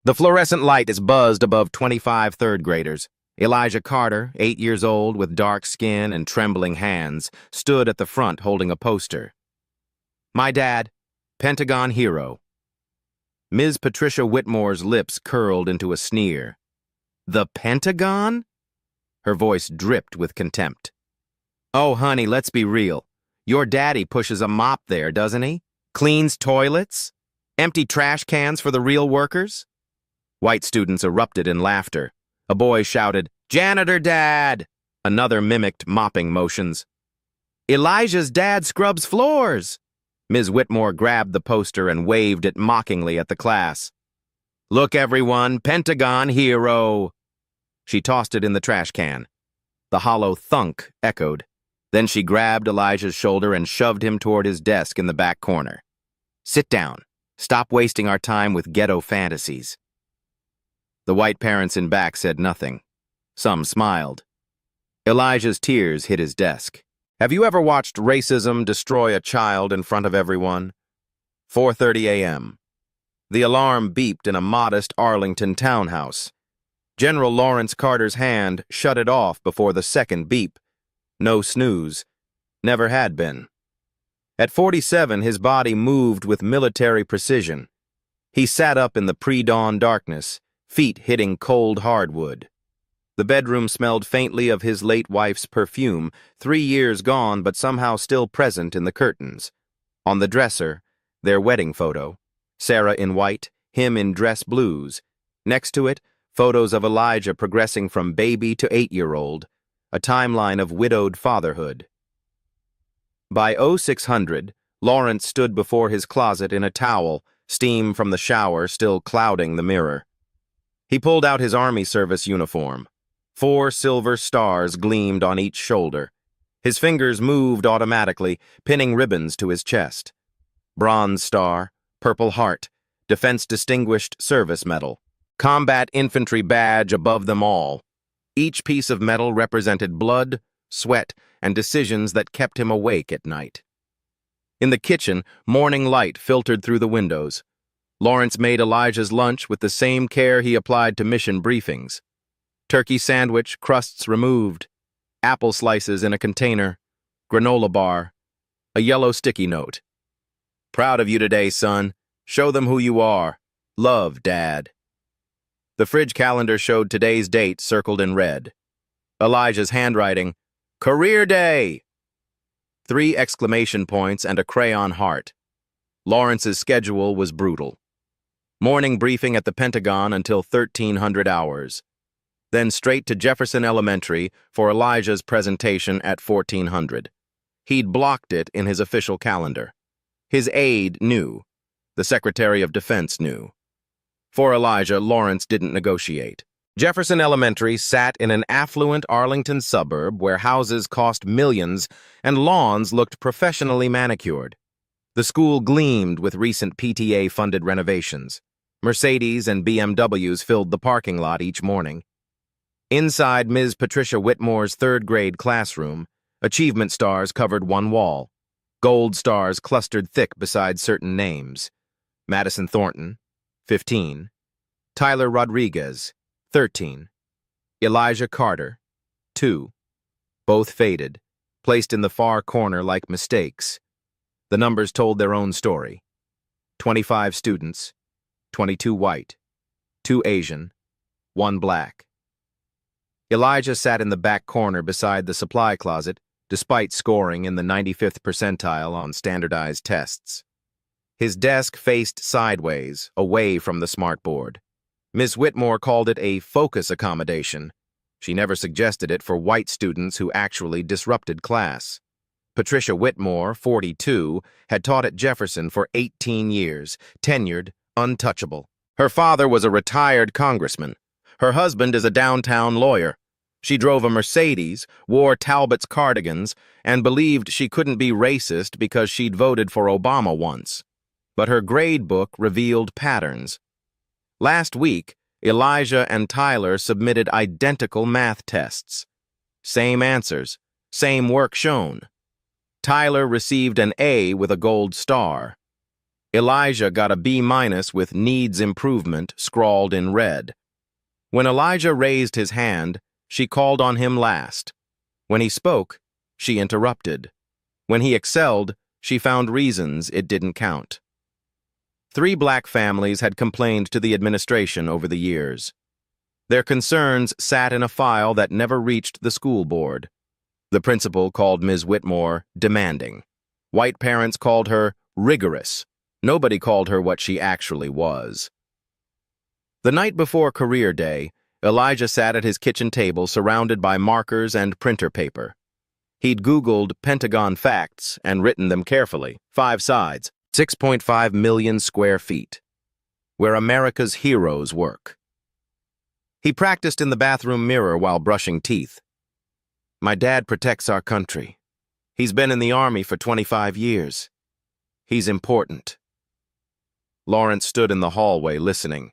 The fluorescent light is buzzed above 25 third graders. Elijah Carter, 8 years old with dark skin and trembling hands, stood at the front holding a poster. My dad, Pentagon hero. Ms. Patricia Whitmore's lips curled into a sneer. The Pentagon? Her voice dripped with contempt. Oh, honey, let's be real. Your daddy pushes a mop there, doesn't he? Cleans toilets? Empty trash cans for the real workers? White students erupted in laughter. A boy shouted, "Janitor Dad!" Another mimicked mopping motions. Elijah's dad scrubs floors! Ms. Whitmore grabbed the poster and waved it mockingly at the class. Look, everyone, Pentagon hero! She tossed it in the trash can. The hollow thunk echoed. Then she grabbed Elijah's shoulder and shoved him toward his desk in the back corner. Sit down. Stop wasting our time with ghetto fantasies. The white parents in back said nothing. Some smiled. Elijah's tears hit his desk. Have you ever watched racism destroy a child in front of everyone? 4:30 a.m. The alarm beeped in a modest Arlington townhouse. General Lawrence Carter's hand shut it off before the second beep. No snooze. Never had been. At 47, his body moved with military precision. He sat up in the pre-dawn darkness, feet hitting cold hardwood. The bedroom smelled faintly of his late wife's perfume, 3 years gone but somehow still present in the curtains. On the dresser, their wedding photo. Sarah in white, him in dress blues. Next to it, photos of Elijah progressing from baby to 8-year-old, a timeline of widowed fatherhood. By 0600, Lawrence stood before his closet in a towel, steam from the shower still clouding the mirror. He pulled out his Army service uniform. 4 silver stars gleamed on each shoulder. His fingers moved automatically, pinning ribbons to his chest. Bronze Star, Purple Heart, Defense Distinguished Service Medal, Combat Infantry Badge above them all. Each piece of metal represented blood, sweat, and decisions that kept him awake at night. In the kitchen, morning light filtered through the windows. Lawrence made Elijah's lunch with the same care he applied to mission briefings. Turkey sandwich, crusts removed, apple slices in a container, granola bar, a yellow sticky note. Proud of you today, son. Show them who you are. Love, Dad. The fridge calendar showed today's date circled in red. Elijah's handwriting, Career Day! 3 exclamation points and a crayon heart. Lawrence's schedule was brutal. Morning briefing at the Pentagon until 1300 hours. Then straight to Jefferson Elementary for Elijah's presentation at 1400. He'd blocked it in his official calendar. His aide knew. The Secretary of Defense knew. For Elijah, Lawrence didn't negotiate. Jefferson Elementary sat in an affluent Arlington suburb where houses cost millions and lawns looked professionally manicured. The school gleamed with recent PTA-funded renovations. Mercedes and BMWs filled the parking lot each morning. Inside Ms. Patricia Whitmore's third-grade classroom, achievement stars covered one wall. Gold stars clustered thick beside certain names. Madison Thornton, 15. Tyler Rodriguez, 13. Elijah Carter, 2. Both faded, placed in the far corner like mistakes. The numbers told their own story. 25 students, 22 white, 2 Asian, 1 black. Elijah sat in the back corner beside the supply closet, despite scoring in the 95th percentile on standardized tests. His desk faced sideways, away from the smartboard. Ms. Whitmore called it a focus accommodation. She never suggested it for white students who actually disrupted class. Patricia Whitmore, 42, had taught at Jefferson for 18 years, tenured, untouchable. Her father was a retired congressman. Her husband is a downtown lawyer. She drove a Mercedes, wore Talbot's cardigans, and believed she couldn't be racist because she'd voted for Obama once. But her grade book revealed patterns. Last week, Elijah and Tyler submitted identical math tests. Same answers, same work shown. Tyler received an A with a gold star. Elijah got a B- with needs improvement scrawled in red. When Elijah raised his hand, she called on him last. When he spoke, she interrupted. When he excelled, she found reasons it didn't count. 3 black families had complained to the administration over the years. Their concerns sat in a file that never reached the school board. The principal called Ms. Whitmore demanding. White parents called her rigorous. Nobody called her what she actually was. The night before career day, Elijah sat at his kitchen table surrounded by markers and printer paper. He'd Googled Pentagon facts and written them carefully, 5 sides, 6.5 million square feet, where America's heroes work. He practiced in the bathroom mirror while brushing teeth. My dad protects our country. He's been in the Army for 25 years. He's important. Lawrence stood in the hallway listening.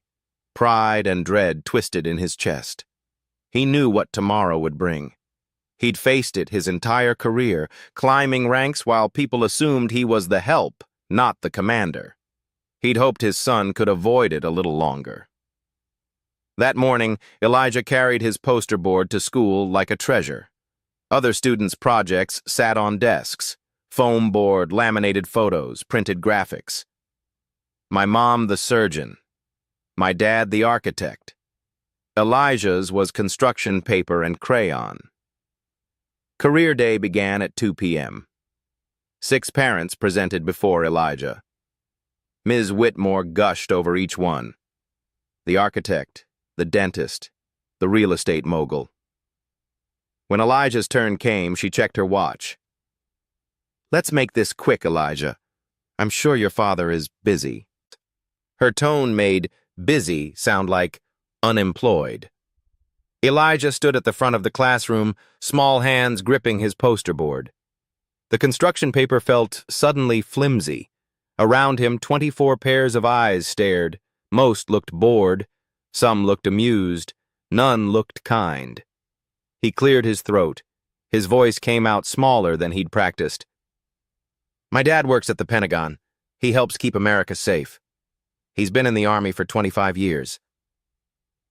Pride and dread twisted in his chest. He knew what tomorrow would bring. He'd faced it his entire career, climbing ranks while people assumed he was the help, not the commander. He'd hoped his son could avoid it a little longer. That morning, Elijah carried his poster board to school like a treasure. Other students' projects sat on desks, foam board, laminated photos, printed graphics. My mom, the surgeon. My dad, the architect. Elijah's was construction paper and crayon. Career day began at 2 p.m. 6 parents presented before Elijah. Ms. Whitmore gushed over each one. The architect, the dentist, the real estate mogul. When Elijah's turn came, she checked her watch. "Let's make this quick, Elijah. I'm sure your father is busy." Her tone made busy sound like unemployed. Elijah stood at the front of the classroom, small hands gripping his poster board. The construction paper felt suddenly flimsy. Around him, 24 pairs of eyes stared. Most looked bored. Some looked amused. None looked kind. He cleared his throat. His voice came out smaller than he'd practiced. "My dad works at the Pentagon. He helps keep America safe. He's been in the Army for 25 years.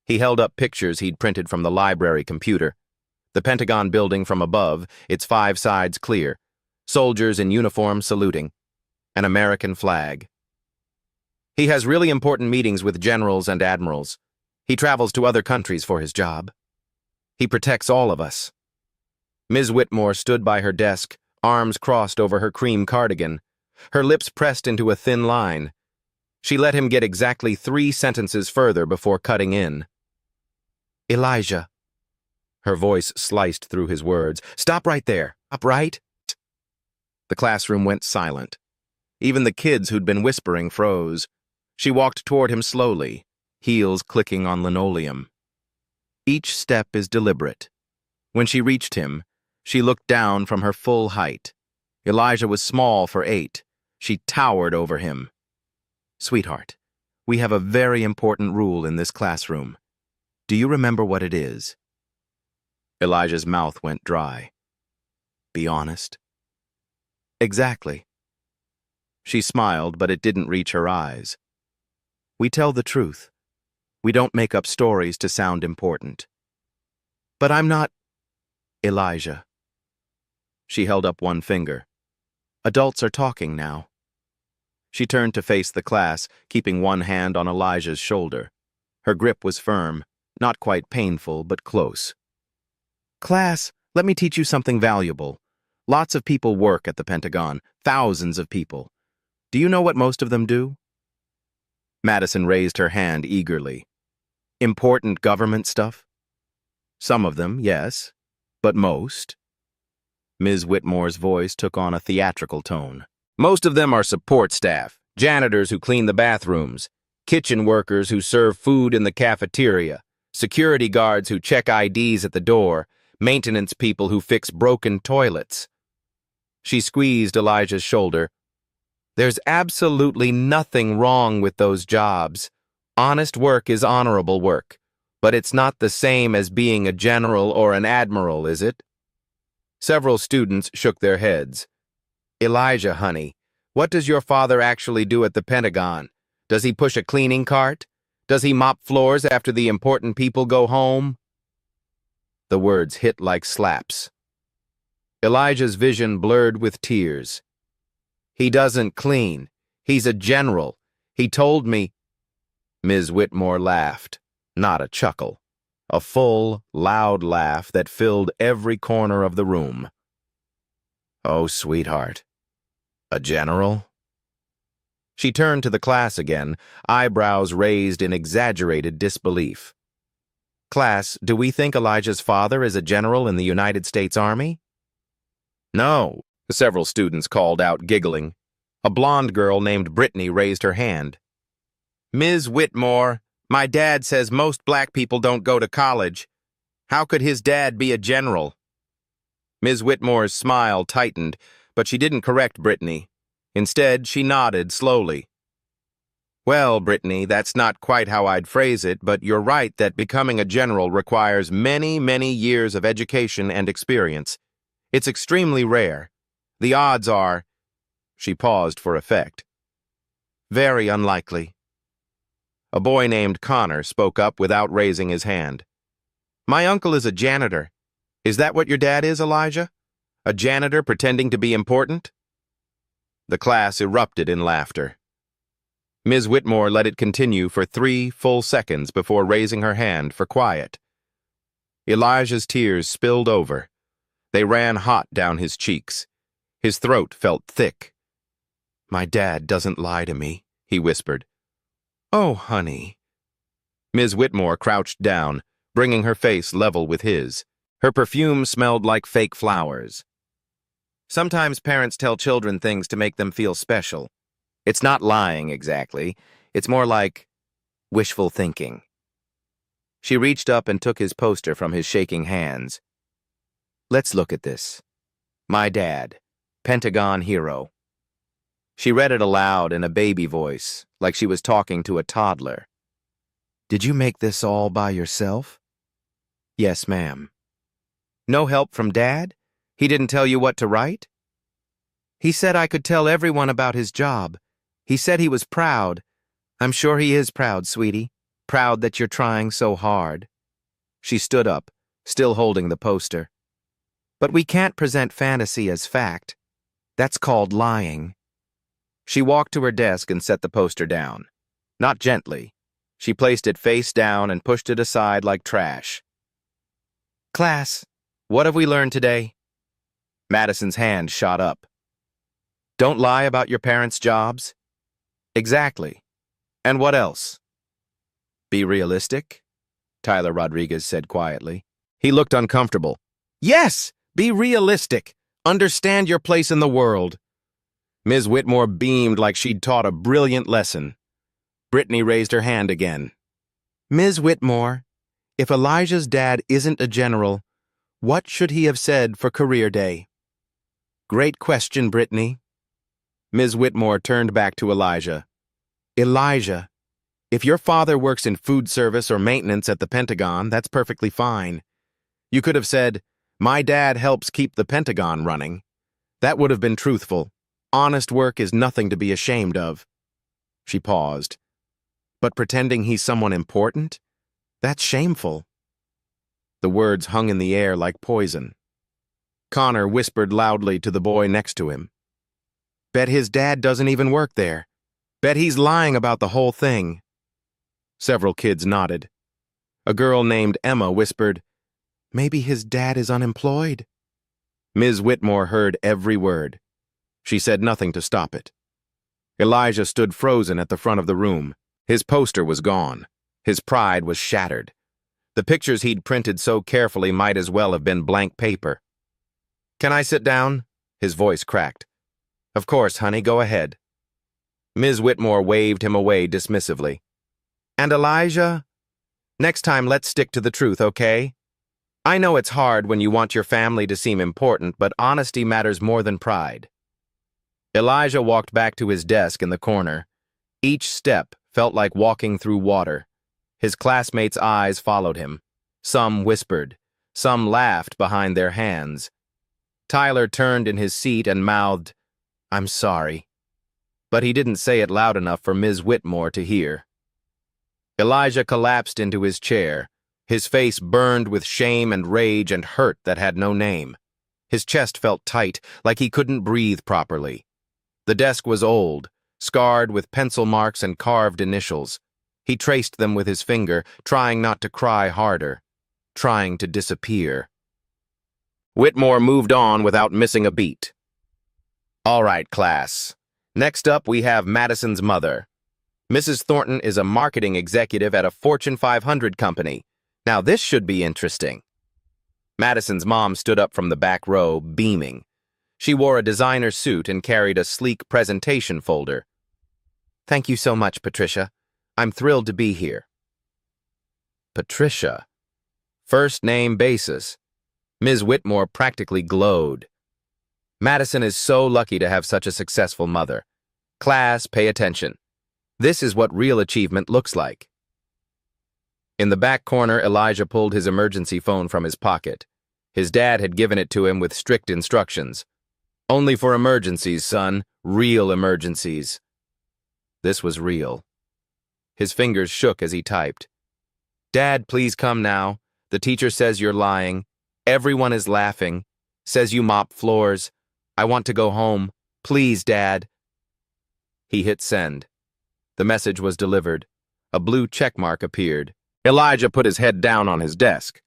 He held up pictures he'd printed from the library computer. The Pentagon building from above, its 5 sides clear. Soldiers in uniform saluting. An American flag. He has really important meetings with generals and admirals. He travels to other countries for his job. He protects all of us." Ms. Whitmore stood by her desk, arms crossed over her cream cardigan, her lips pressed into a thin line. She let him get exactly 3 sentences further before cutting in. "Elijah." Her voice sliced through his words. "Stop right there. Stop right." The classroom went silent. Even the kids who'd been whispering froze. She walked toward him slowly, heels clicking on linoleum. Each step is deliberate. When she reached him, she looked down from her full height. Elijah was small for 8. She towered over him. "Sweetheart, we have a very important rule in this classroom. Do you remember what it is?" Elijah's mouth went dry. "Be honest." "Exactly." She smiled, but it didn't reach her eyes. "We tell the truth. We don't make up stories to sound important." "But I'm not—" "Elijah." She held up one finger. "Adults are talking now." She turned to face the class, keeping one hand on Elijah's shoulder. Her grip was firm, not quite painful, but close. "Class, let me teach you something valuable. Lots of people work at the Pentagon, thousands of people. Do you know what most of them do?" Madison raised her hand eagerly. "Important government stuff?" "Some of them, yes. But most?" Ms. Whitmore's voice took on a theatrical tone. "Most of them are support staff, janitors who clean the bathrooms, kitchen workers who serve food in the cafeteria, security guards who check IDs at the door, maintenance people who fix broken toilets." She squeezed Elijah's shoulder. "There's absolutely nothing wrong with those jobs. Honest work is honorable work, but it's not the same as being a general or an admiral, is it?" Several students shook their heads. "Elijah, honey, What does your father actually do at the Pentagon? Does he push a cleaning cart? Does he mop floors after the important people go home? The words hit like slaps. Elijah's vision blurred with tears. He doesn't clean. He's a general. He told me. Ms. Whitmore laughed, not a chuckle. A full, loud laugh that filled every corner of the room. Oh, sweetheart. A general? She turned to the class again, eyebrows raised in exaggerated disbelief. Class, do we think Elijah's father is a general in the United States Army? No, several students called out, giggling. A blonde girl named Brittany raised her hand. Ms. Whitmore, my dad says most black people don't go to college. How could his dad be a general? Ms. Whitmore's smile tightened, but she didn't correct Brittany. Instead, she nodded slowly. Well, Brittany, that's not quite how I'd phrase it, but you're right that becoming a general requires many, many years of education and experience. It's extremely rare. The odds are— She paused for effect. Very unlikely. A boy named Connor spoke up without raising his hand. My uncle is a janitor. Is that what your dad is, Elijah? A janitor pretending to be important? The class erupted in laughter. Ms. Whitmore let it continue for 3 full seconds before raising her hand for quiet. Elijah's tears spilled over. They ran hot down his cheeks. His throat felt thick. My dad doesn't lie to me, he whispered. Oh, honey. Ms. Whitmore crouched down, bringing her face level with his. Her perfume smelled like fake flowers. Sometimes parents tell children things to make them feel special. It's not lying exactly. It's more like wishful thinking. She reached up and took his poster from his shaking hands. Let's look at this. My dad, Pentagon hero. She read it aloud in a baby voice, like she was talking to a toddler. Did you make this all by yourself? Yes, ma'am. No help from Dad? He didn't tell you what to write? He said I could tell everyone about his job. He said he was proud. I'm sure he is proud, sweetie. Proud that you're trying so hard. She stood up, still holding the poster. But we can't present fantasy as fact. That's called lying. She walked to her desk and set the poster down. Not gently. She placed it face down and pushed it aside like trash. Class, what have we learned today? Madison's hand shot up. Don't lie about your parents' jobs? Exactly. And what else? Be realistic, Tyler Rodriguez said quietly. He looked uncomfortable. Yes, be realistic. Understand your place in the world. Ms. Whitmore beamed like she'd taught a brilliant lesson. Brittany raised her hand again. Ms. Whitmore, if Elijah's dad isn't a general, what should he have said for career day? Great question, Brittany. Ms. Whitmore turned back to Elijah. Elijah, if your father works in food service or maintenance at the Pentagon, that's perfectly fine. You could have said, my dad helps keep the Pentagon running. That would have been truthful. Honest work is nothing to be ashamed of. She paused. But pretending he's someone important? That's shameful. The words hung in the air like poison. Connor whispered loudly to the boy next to him. Bet his dad doesn't even work there. Bet he's lying about the whole thing. Several kids nodded. A girl named Emma whispered, maybe his dad is unemployed. Ms. Whitmore heard every word. She said nothing to stop it. Elijah stood frozen at the front of the room. His poster was gone. His pride was shattered. The pictures he'd printed so carefully might as well have been blank paper. Can I sit down? His voice cracked. Of course, honey, go ahead. Ms. Whitmore waved him away dismissively. And Elijah? Next time, let's stick to the truth, okay? I know it's hard when you want your family to seem important, but honesty matters more than pride. Elijah walked back to his desk in the corner. Each step felt like walking through water. His classmates' eyes followed him. Some whispered. Some laughed behind their hands. Tyler turned in his seat and mouthed, I'm sorry. but he didn't say it loud enough for Ms. Whitmore to hear. Elijah collapsed into his chair, his face burned with shame and rage and hurt that had no name. His chest felt tight, like he couldn't breathe properly. The desk was old, scarred with pencil marks and carved initials. He traced them with his finger, trying not to cry harder, trying to disappear. Whitmore moved on without missing a beat. All right, class. Next up, we have Madison's mother. Mrs. Thornton is a marketing executive at a Fortune 500 company. Now this should be interesting. Madison's mom stood up from the back row, beaming. She wore a designer suit and carried a sleek presentation folder. Thank you so much, Patricia. I'm thrilled to be here. Patricia. First name basis. Ms. Whitmore practically glowed. Madison is so lucky to have such a successful mother. Class, pay attention. This is what real achievement looks like. In the back corner, Elijah pulled his emergency phone from his pocket. His dad had given it to him with strict instructions. Only for emergencies, son. Real emergencies. This was real. His fingers shook as he typed. Dad, please come now. The teacher says you're lying. Everyone is laughing. Says you mop floors. I want to go home. Please, Dad. He hit send. The message was delivered. A blue checkmark appeared. Elijah put his head down on his desk.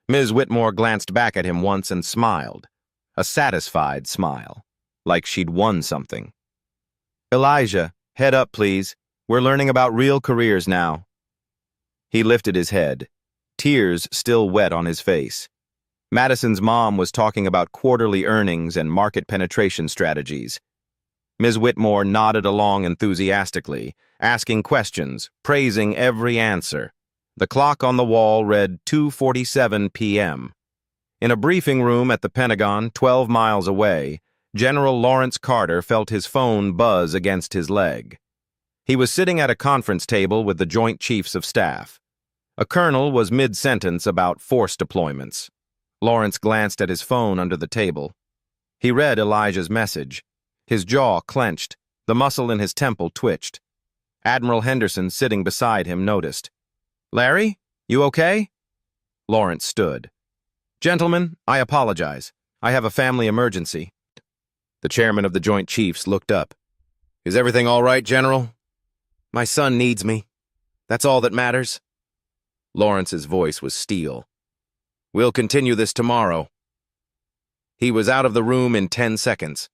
Ms. Whitmore glanced back at him once and smiled. A satisfied smile, like she'd won something. Elijah, head up, please. We're learning about real careers now. He lifted his head, tears still wet on his face. Madison's mom was talking about quarterly earnings and market penetration strategies. Ms. Whitmore nodded along enthusiastically, asking questions, praising every answer. The clock on the wall read 2:47 p.m. In a briefing room at the Pentagon, 12 miles away, General Lawrence Carter felt his phone buzz against his leg. He was sitting at a conference table with the Joint Chiefs of Staff. A colonel was mid-sentence about force deployments. Lawrence glanced at his phone under the table. He read Elijah's message. His jaw clenched. The muscle in his temple twitched. Admiral Henderson, sitting beside him, noticed. Larry, you okay? Lawrence stood. Gentlemen, I apologize. I have a family emergency. The chairman of the Joint Chiefs looked up. Is everything all right, General? My son needs me. That's all that matters. Lawrence's voice was steel. We'll continue this tomorrow. He was out of the room in 10 seconds.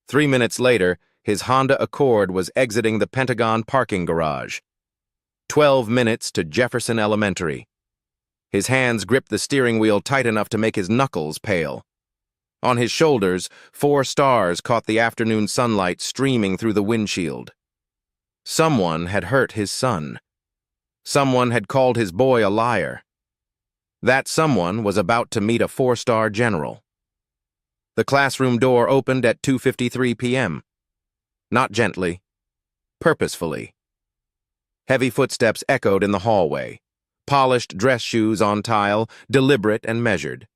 3 minutes later, his Honda Accord was exiting the Pentagon parking garage. 12 minutes to Jefferson Elementary. His hands gripped the steering wheel tight enough to make his knuckles pale. On his shoulders, 4 stars caught the afternoon sunlight streaming through the windshield. Someone had hurt his son. Someone had called his boy a liar. That someone was about to meet a 4-star general. The classroom door opened at 2:53 p.m. Not gently, purposefully. Heavy footsteps echoed in the hallway. Polished dress shoes on tile, deliberate and measured.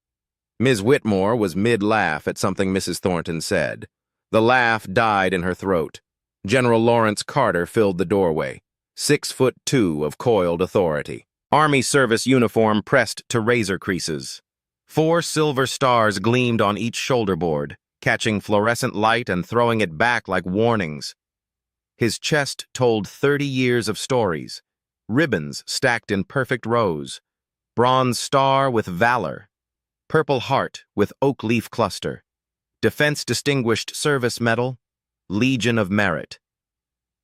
Ms. Whitmore was mid-laugh at something Mrs. Thornton said. The laugh died in her throat. General Lawrence Carter filled the doorway, 6'2" of coiled authority. Army service uniform pressed to razor creases. 4 silver stars gleamed on each shoulder board, catching fluorescent light and throwing it back like warnings. His chest told 30 years of stories, ribbons stacked in perfect rows, bronze star with valor, purple heart with oak leaf cluster, Defense Distinguished Service Medal, Legion of Merit.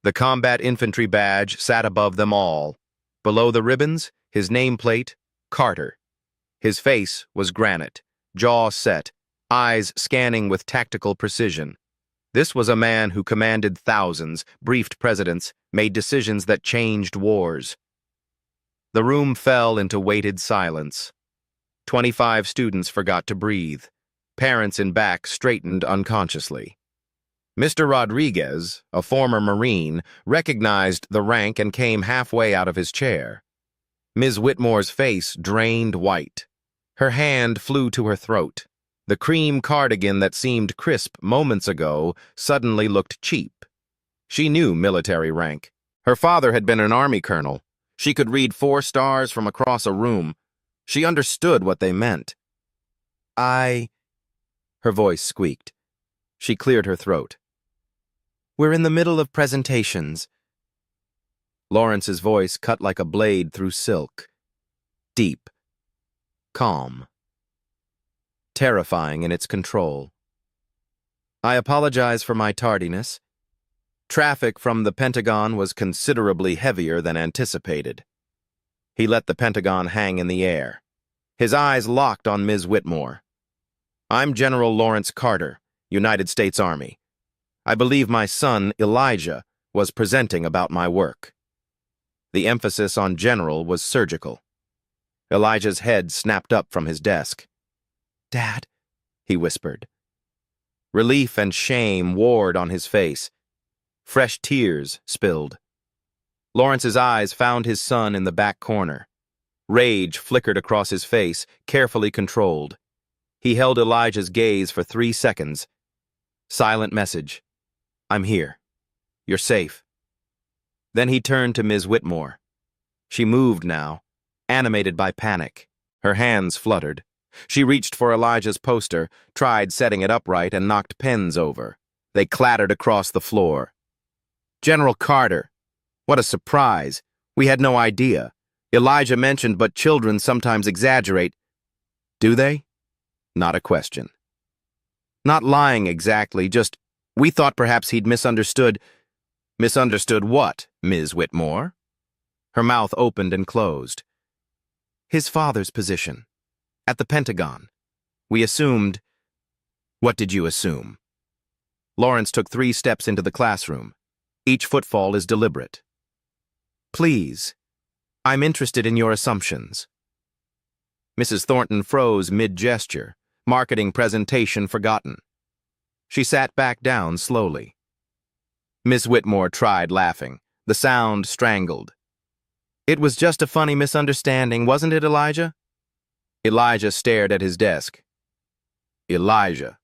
The combat infantry badge sat above them all. Below the ribbons, his nameplate, Carter. His face was granite, jaw set, eyes scanning with tactical precision. This was a man who commanded thousands, briefed presidents, made decisions that changed wars. The room fell into weighted silence. 25 students forgot to breathe. Parents in back straightened unconsciously. Mr. Rodriguez, a former Marine, recognized the rank and came halfway out of his chair. Ms. Whitmore's face drained white. Her hand flew to her throat. The cream cardigan that seemed crisp moments ago suddenly looked cheap. She knew military rank. Her father had been an army colonel. She could read 4 stars from across a room. She understood what they meant. Her voice squeaked. She cleared her throat. We're in the middle of presentations. Lawrence's voice cut like a blade through silk. Deep. Calm. Terrifying in its control. I apologize for my tardiness. Traffic from the Pentagon was considerably heavier than anticipated. He let the Pentagon hang in the air. His eyes locked on Ms. Whitmore. I'm General Lawrence Carter, United States Army. I believe my son, Elijah, was presenting about my work. The emphasis on general was surgical. Elijah's head snapped up from his desk. Dad, he whispered. Relief and shame warred on his face. Fresh tears spilled. Lawrence's eyes found his son in the back corner. Rage flickered across his face, carefully controlled. He held Elijah's gaze for 3 seconds. Silent message. I'm here. You're safe. Then he turned to Ms. Whitmore. She moved now, animated by panic. Her hands fluttered. She reached for Elijah's poster, tried setting it upright, and knocked pens over. They clattered across the floor. General Carter. What a surprise. We had no idea. Elijah mentioned, but children sometimes exaggerate. Do they? Not a question. Not lying exactly, just, we thought perhaps he'd misunderstood. Misunderstood what, Ms. Whitmore? Her mouth opened and closed. His father's position. At the Pentagon. We assumed. What did you assume? Lawrence took 3 steps into the classroom. Each footfall is deliberate. Please. I'm interested in your assumptions. Mrs. Thornton froze mid-gesture, marketing presentation forgotten. She sat back down slowly. Miss Whitmore tried laughing. The sound strangled. It was just a funny misunderstanding, wasn't it, Elijah? Elijah stared at his desk. Elijah.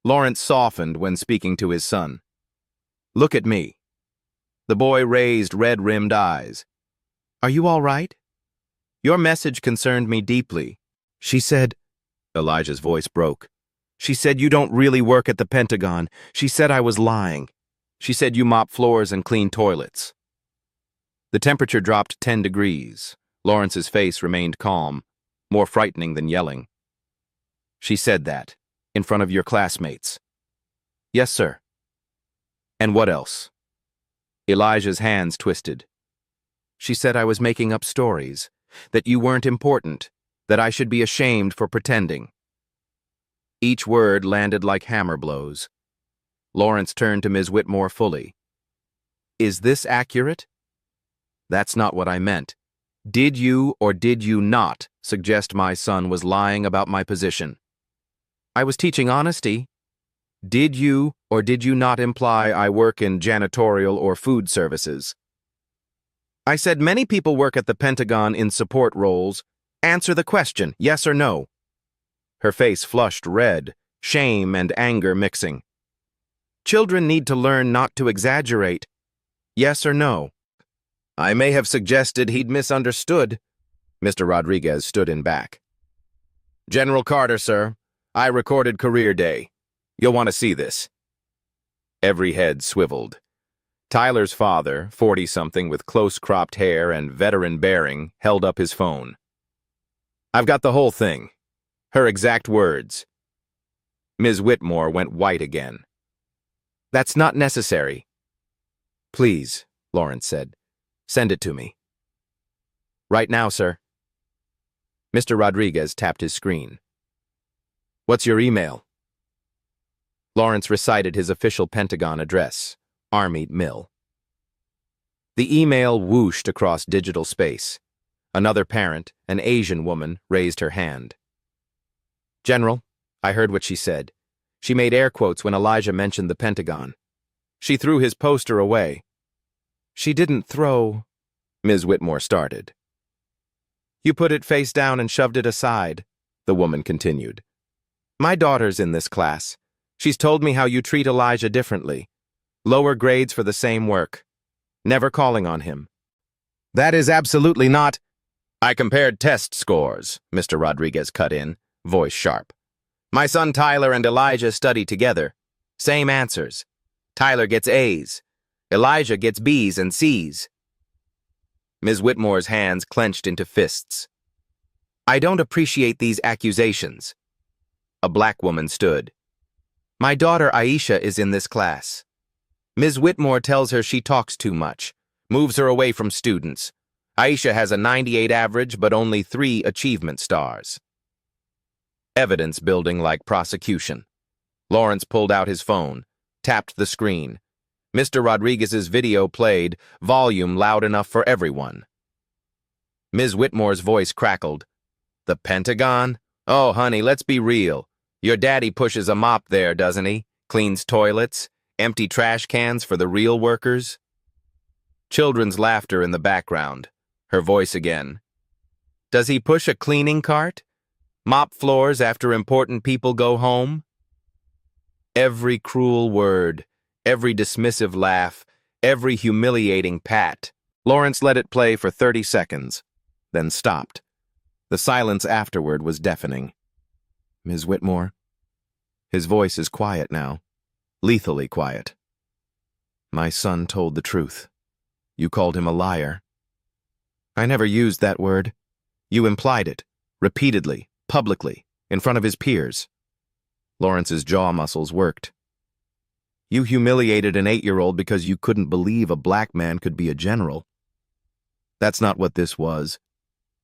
Lawrence softened when speaking to his son. Look at me. The boy raised red-rimmed eyes. Are you all right? Your message concerned me deeply. She said, Elijah's voice broke. She said you don't really work at the Pentagon. She said I was lying. She said you mop floors and clean toilets. The temperature dropped 10 degrees. Lawrence's face remained calm, more frightening than yelling. She said that, in front of your classmates. Yes, sir. And what else? Elijah's hands twisted. She said I was making up stories, that you weren't important, that I should be ashamed for pretending. Each word landed like hammer blows. Lawrence turned to Ms. Whitmore fully. Is this accurate? That's not what I meant. Did you or did you not suggest my son was lying about my position? I was teaching honesty. Did you or did you not imply I work in janitorial or food services? I said many people work at the Pentagon in support roles. Answer the question, yes or no. Her face flushed red, shame and anger mixing. Children need to learn not to exaggerate. Yes or no? I may have suggested he'd misunderstood. Mr. Rodriguez stood in back. General Carter, sir. I recorded Career Day. You'll want to see this. Every head swiveled. Tyler's father, 40-something with close-cropped hair and veteran bearing, held up his phone. I've got the whole thing. Her exact words. Ms. Whitmore went white again. That's not necessary. Please, Lawrence said. Send it to me. Right now, sir. Mr. Rodriguez tapped his screen. What's your email? Lawrence recited his official Pentagon address, Army Mill. The email whooshed across digital space. Another parent, an Asian woman, raised her hand. General, I heard what she said. She made air quotes when Elijah mentioned the Pentagon. She threw his poster away. She didn't throw, Ms. Whitmore started. You put it face down and shoved it aside, the woman continued. My daughter's in this class. She's told me how you treat Elijah differently. Lower grades for the same work. Never calling on him. That is absolutely not— I compared test scores, Mr. Rodriguez cut in, voice sharp. My son Tyler and Elijah study together. Same answers. Tyler gets A's. Elijah gets B's and C's. Ms. Whitmore's hands clenched into fists. I don't appreciate these accusations. A black woman stood. My daughter Aisha is in this class. Ms. Whitmore tells her she talks too much, moves her away from students. Aisha has a 98 average but only 3 achievement stars. Evidence building like prosecution. Lawrence pulled out his phone, tapped the screen. Mr. Rodriguez's video played, volume loud enough for everyone. Ms. Whitmore's voice crackled. The Pentagon? Oh, honey, let's be real. Your daddy pushes a mop there, doesn't he? Cleans toilets, empty trash cans for the real workers. Children's laughter in the background. Her voice again. Does he push a cleaning cart? Mop floors after important people go home? Every cruel word, every dismissive laugh, every humiliating pat. Lawrence let it play for 30 seconds, then stopped. The silence afterward was deafening. Ms. Whitmore? His voice is quiet now, lethally quiet. My son told the truth. You called him a liar. I never used that word. You implied it, repeatedly, publicly, in front of his peers. Lawrence's jaw muscles worked. You humiliated an 8-year-old because you couldn't believe a black man could be a general. That's not what this was.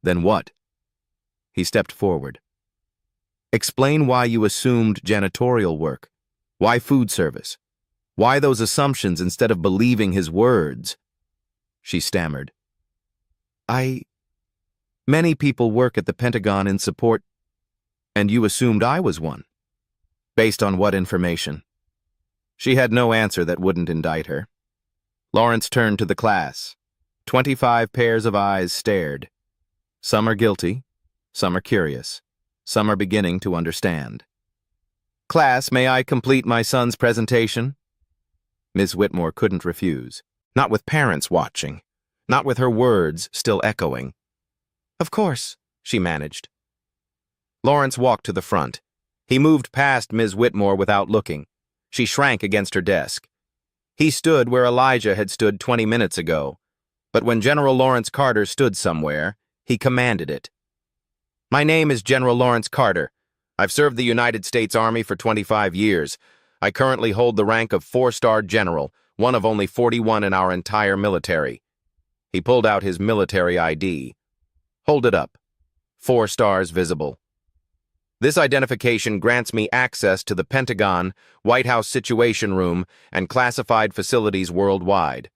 Then what? He stepped forward. Explain why you assumed janitorial work. Why food service? Why those assumptions instead of believing his words? She stammered. Many people work at the Pentagon in support, and you assumed I was one. Based on what information? She had no answer that wouldn't indict her. Lawrence turned to the class. 25 pairs of eyes stared. Some are guilty, some are curious, some are beginning to understand. Class, may I complete my son's presentation? Ms. Whitmore couldn't refuse, not with parents watching, not with her words still echoing. Of course, she managed. Lawrence walked to the front. He moved past Ms. Whitmore without looking. She shrank against her desk. He stood where Elijah had stood 20 minutes ago, but when General Lawrence Carter stood somewhere, he commanded it. My name is General Lawrence Carter. I've served the United States Army for 25 years. I currently hold the rank of 4-star general, one of only 41 in our entire military. He pulled out his military ID. Hold it up. 4 stars visible. This identification grants me access to the Pentagon, White House Situation Room, and classified facilities worldwide.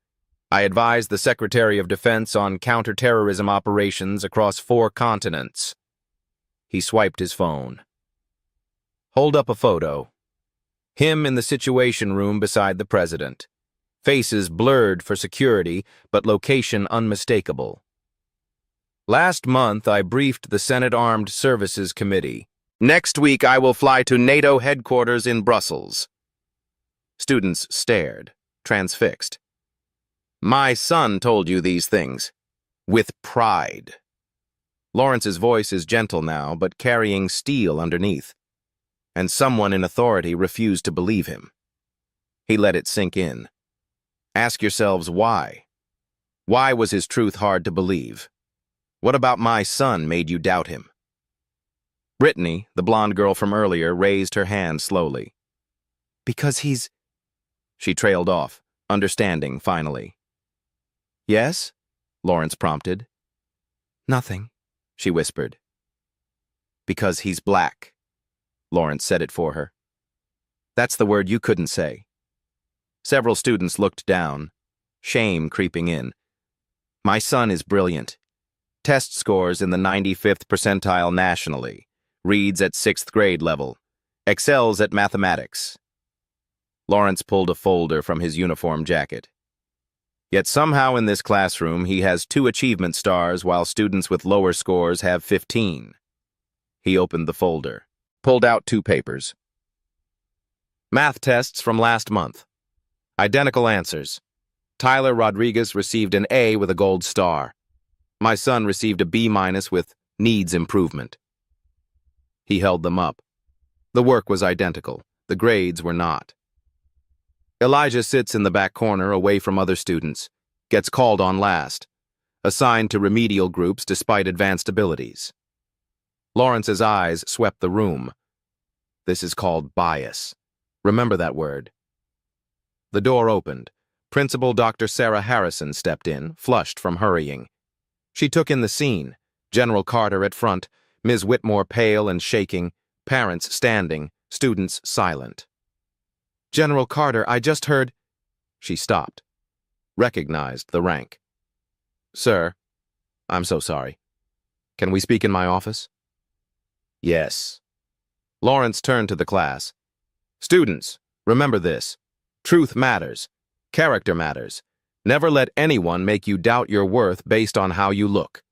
I advise the Secretary of Defense on counterterrorism operations across 4 continents. He swiped his phone. Hold up a photo. Him in the Situation Room beside the President. Faces blurred for security, but location unmistakable. Last month, I briefed the Senate Armed Services Committee. Next week, I will fly to NATO headquarters in Brussels. Students stared, transfixed. My son told you these things. With pride. Lawrence's voice is gentle now, but carrying steel underneath. And someone in authority refused to believe him. He let it sink in. Ask yourselves why. Why was his truth hard to believe? What about my son made you doubt him? Brittany, the blonde girl from earlier, raised her hand slowly. Because he's— She trailed off, understanding finally. Yes? Lawrence prompted. Nothing, she whispered. Because he's black. Lawrence said it for her. That's the word you couldn't say. Several students looked down, shame creeping in. My son is brilliant. Test scores in the 95th percentile nationally. Reads at 6th grade level. Excels at mathematics. Lawrence pulled a folder from his uniform jacket. Yet somehow in this classroom he has 2 achievement stars while students with lower scores have 15. He opened the folder, pulled out 2 papers. Math tests from last month. Identical answers. Tyler Rodriguez received an A with a gold star. My son received a B- with needs improvement. He held them up. The work was identical. The grades were not. Elijah sits in the back corner away from other students, gets called on last, assigned to remedial groups despite advanced abilities. Lawrence's eyes swept the room. This is called bias. Remember that word. The door opened. Principal Dr. Sarah Harrison stepped in, flushed from hurrying. She took in the scene. General Carter at front, Ms. Whitmore pale and shaking, parents standing, students silent. General Carter, I just heard... She stopped. Recognized the rank. Sir, I'm so sorry. Can we speak in my office? Yes. Lawrence turned to the class. Students, remember this. Truth matters. Character matters. Never let anyone make you doubt your worth based on how you look.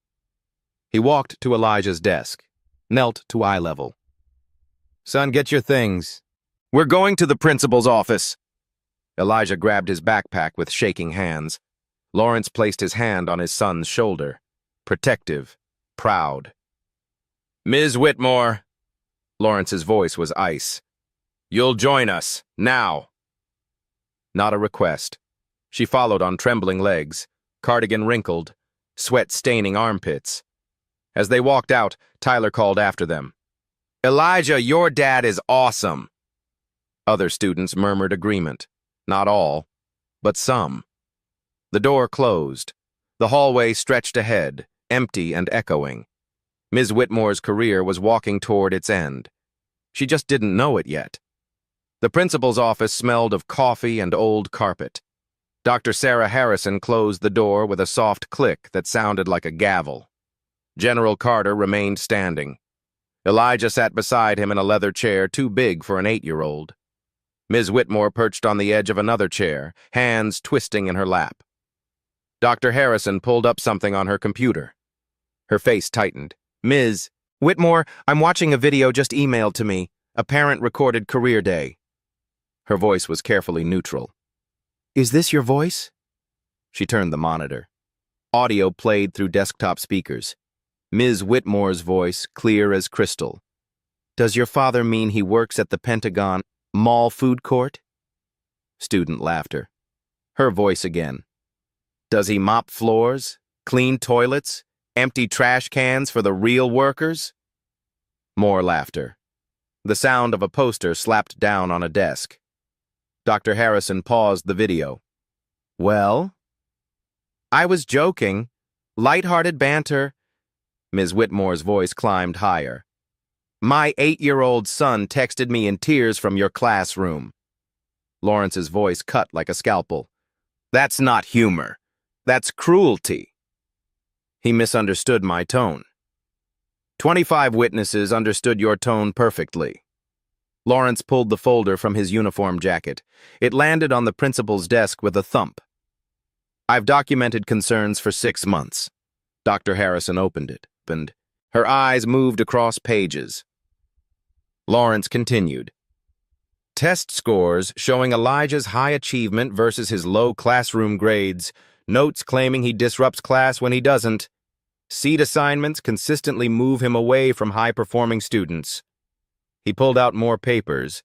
He walked to Elijah's desk, knelt to eye level. Son, get your things. We're going to the principal's office. Elijah grabbed his backpack with shaking hands. Lawrence placed his hand on his son's shoulder, protective, proud. Ms. Whitmore. Lawrence's voice was ice. You'll join us, now. Not a request. She followed on trembling legs, cardigan wrinkled, sweat staining armpits. As they walked out, Tyler called after them. Elijah, your dad is awesome. Other students murmured agreement. Not all, but some. The door closed. The hallway stretched ahead, empty and echoing. Ms. Whitmore's career was walking toward its end. She just didn't know it yet. The principal's office smelled of coffee and old carpet. Dr. Sarah Harrison closed the door with a soft click that sounded like a gavel. General Carter remained standing. Elijah sat beside him in a leather chair too big for an 8-year-old. Ms. Whitmore perched on the edge of another chair, hands twisting in her lap. Dr. Harrison pulled up something on her computer. Her face tightened. Ms. Whitmore, I'm watching a video just emailed to me. A parent recorded career day. Her voice was carefully neutral. Is this your voice? She turned the monitor. Audio played through desktop speakers. Ms. Whitmore's voice, clear as crystal. Does your father mean he works at the Pentagon mall food court? Student laughter. Her voice again. Does he mop floors, clean toilets, empty trash cans for the real workers? More laughter. The sound of a poster slapped down on a desk. Dr. Harrison paused the video. Well? I was joking. Light-hearted banter. Ms. Whitmore's voice climbed higher. My 8-year-old son texted me in tears from your classroom. Lawrence's voice cut like a scalpel. That's not humor. That's cruelty. He misunderstood my tone. 25 witnesses understood your tone perfectly. Lawrence pulled the folder from his uniform jacket. It landed on the principal's desk with a thump. I've documented concerns for 6 months. Dr. Harrison opened it, and her eyes moved across pages. Lawrence continued. Test scores showing Elijah's high achievement versus his low classroom grades, notes claiming he disrupts class when he doesn't. Seat assignments consistently move him away from high-performing students. He pulled out more papers.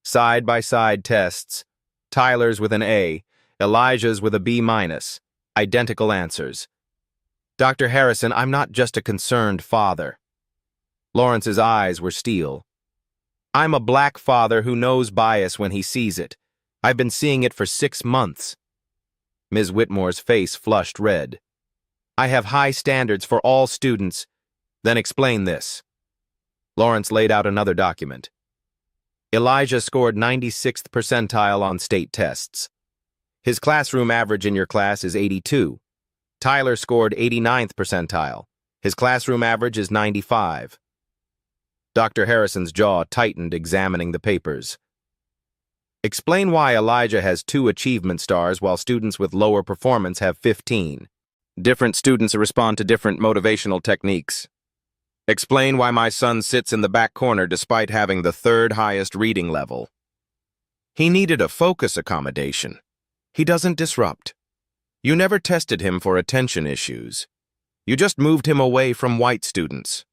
Side-by-side tests. Tyler's with an A, Elijah's with a B-. Identical answers. Dr. Harrison, I'm not just a concerned father. Lawrence's eyes were steel. I'm a black father who knows bias when he sees it. I've been seeing it for 6 months. Ms. Whitmore's face flushed red. I have high standards for all students. Then explain this. Lawrence laid out another document. Elijah scored 96th percentile on state tests. His classroom average in your class is 82. Tyler scored 89th percentile. His classroom average is 95. Dr. Harrison's jaw tightened, examining the papers. Explain why Elijah has 2 achievement stars while students with lower performance have 15. Different students respond to different motivational techniques. Explain why my son sits in the back corner despite having the 3rd highest reading level. He needed a focus accommodation. He doesn't disrupt. You never tested him for attention issues. You just moved him away from white students.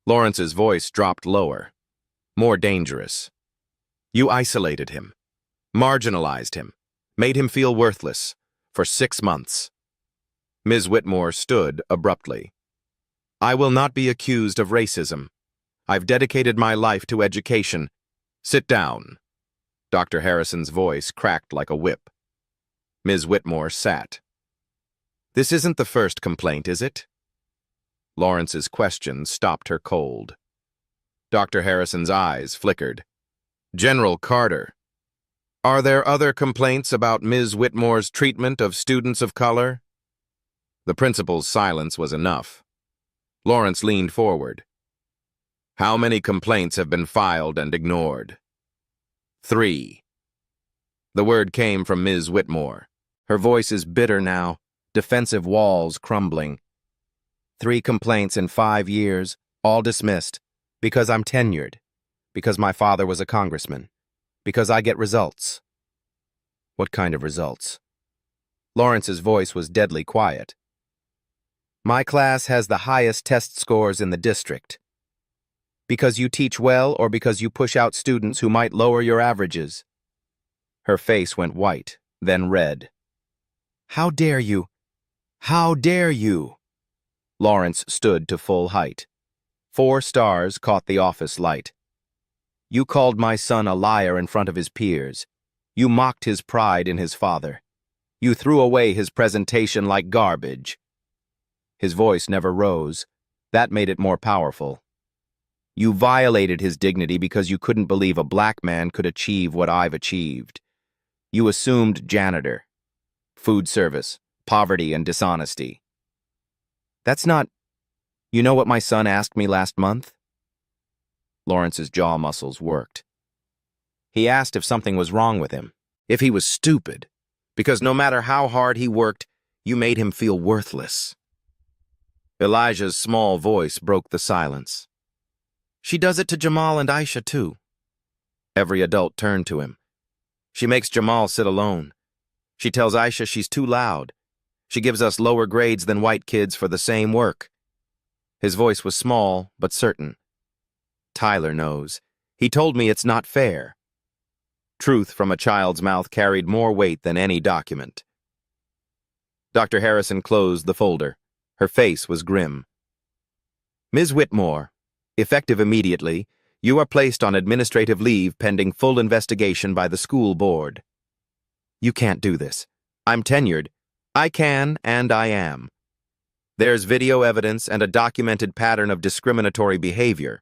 Lawrence's voice dropped lower, more dangerous. You isolated him, marginalized him, made him feel worthless for 6 months. Ms. Whitmore stood abruptly. I will not be accused of racism. I've dedicated my life to education. Sit down. Dr. Harrison's voice cracked like a whip. Ms. Whitmore sat. This isn't the first complaint, is it? Lawrence's question stopped her cold. Dr. Harrison's eyes flickered. General Carter, are there other complaints about Ms. Whitmore's treatment of students of color? The principal's silence was enough. Lawrence leaned forward. How many complaints have been filed and ignored? 3. The word came from Ms. Whitmore. Her voice is bitter now, defensive walls crumbling. 3 complaints in 5 years, all dismissed, because I'm tenured, because my father was a congressman, because I get results. What kind of results? Lawrence's voice was deadly quiet. My class has the highest test scores in the district. Because you teach well or because you push out students who might lower your averages? Her face went white, then red. How dare you? How dare you? Lawrence stood to full height. 4 stars caught the office light. You called my son a liar in front of his peers. You mocked his pride in his father. You threw away his presentation like garbage. His voice never rose. That made it more powerful. You violated his dignity because you couldn't believe a black man could achieve what I've achieved. You assumed janitor, food service, poverty, and dishonesty. That's not... You know what my son asked me last month? Lawrence's jaw muscles worked. He asked if something was wrong with him, if he was stupid, because no matter how hard he worked, you made him feel worthless. Elijah's small voice broke the silence. She does it to Jamal and Aisha, too. Every adult turned to him. She makes Jamal sit alone. She tells Aisha she's too loud. She gives us lower grades than white kids for the same work. His voice was small, but certain. Tyler knows. He told me it's not fair. Truth from a child's mouth carried more weight than any document. Dr. Harrison closed the folder. Her face was grim. Ms. Whitmore, effective immediately, you are placed on administrative leave pending full investigation by the school board. You can't do this. I'm tenured. I can, and I am. There's video evidence and a documented pattern of discriminatory behavior.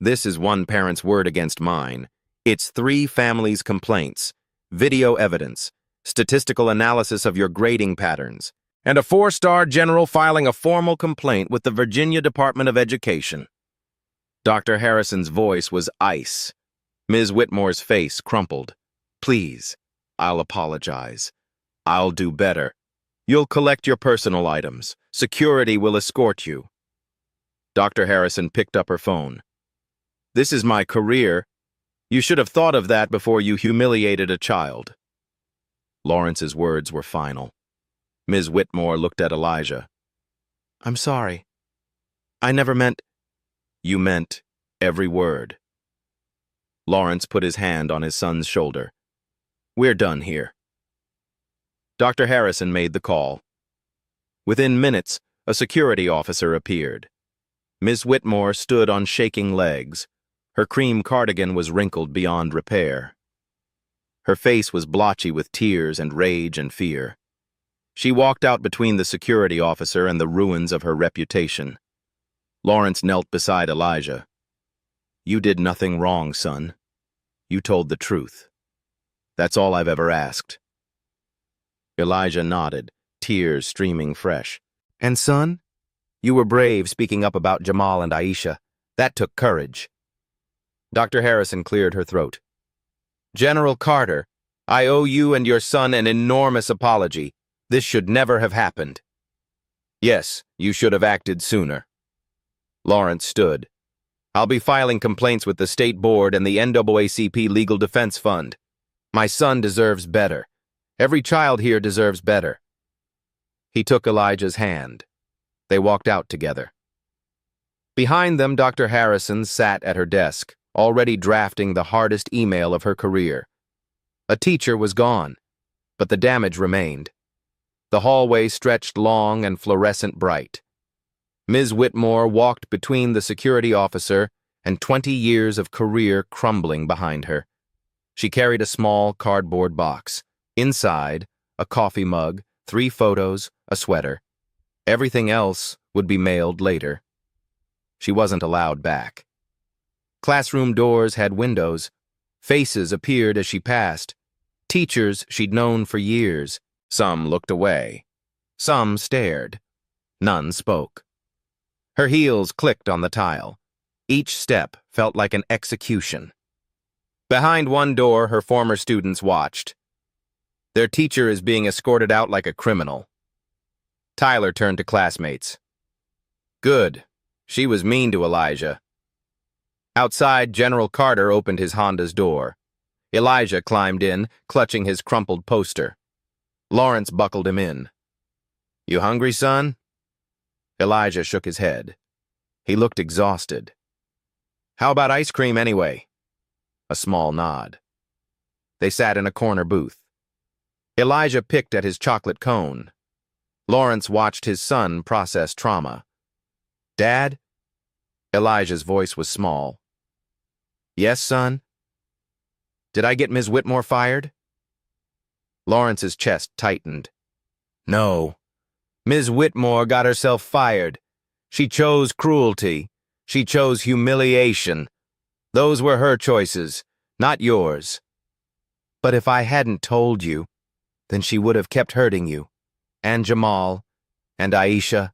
This is one parent's word against mine. It's 3 families' complaints, video evidence, statistical analysis of your grading patterns, and a 4-star general filing a formal complaint with the Virginia Department of Education. Dr. Harrison's voice was ice. Ms. Whitmore's face crumpled. Please, I'll apologize. I'll do better. You'll collect your personal items. Security will escort you. Dr. Harrison picked up her phone. This is my career. You should have thought of that before you humiliated a child. Lawrence's words were final. Ms. Whitmore looked at Elijah. I'm sorry. I never meant... You meant every word. Lawrence put his hand on his son's shoulder. We're done here. Dr. Harrison made the call. Within minutes, a security officer appeared. Ms. Whitmore stood on shaking legs. Her cream cardigan was wrinkled beyond repair. Her face was blotchy with tears and rage and fear. She walked out between the security officer and the ruins of her reputation. Lawrence knelt beside Elijah. You did nothing wrong, son. You told the truth. That's all I've ever asked. Elijah nodded, tears streaming fresh. And son, you were brave speaking up about Jamal and Aisha. That took courage. Dr. Harrison cleared her throat. General Carter, I owe you and your son an enormous apology. This should never have happened. Yes, you should have acted sooner. Lawrence stood. I'll be filing complaints with the State Board and the NAACP Legal Defense Fund. My son deserves better, Every child here deserves better. He took Elijah's hand. They walked out together. Behind them, Dr. Harrison sat at her desk, already drafting the hardest email of her career. A teacher was gone, but the damage remained. The hallway stretched long and fluorescent bright. Ms. Whitmore walked between the security officer and 20 years of career crumbling behind her. She carried a small cardboard box. Inside, a coffee mug, 3 photos, a sweater. Everything else would be mailed later. She wasn't allowed back. Classroom doors had windows. Faces appeared as she passed. Teachers she'd known for years. Some looked away. Some stared. None spoke. Her heels clicked on the tile. Each step felt like an execution. Behind one door, her former students watched. Their teacher is being escorted out like a criminal. Tyler turned to classmates. Good. She was mean to Elijah. Outside, General Carter opened his Honda's door. Elijah climbed in, clutching his crumpled poster. Lawrence buckled him in. You hungry, son? Elijah shook his head. He looked exhausted. How about ice cream anyway? A small nod. They sat in a corner booth. Elijah picked at his chocolate cone. Lawrence watched his son process trauma. Dad? Elijah's voice was small. Yes, son? Did I get Ms. Whitmore fired? Lawrence's chest tightened. No. Ms. Whitmore got herself fired. She chose cruelty. She chose humiliation. Those were her choices, not yours. But if I hadn't told you, then she would have kept hurting you, and Jamal, and Aisha,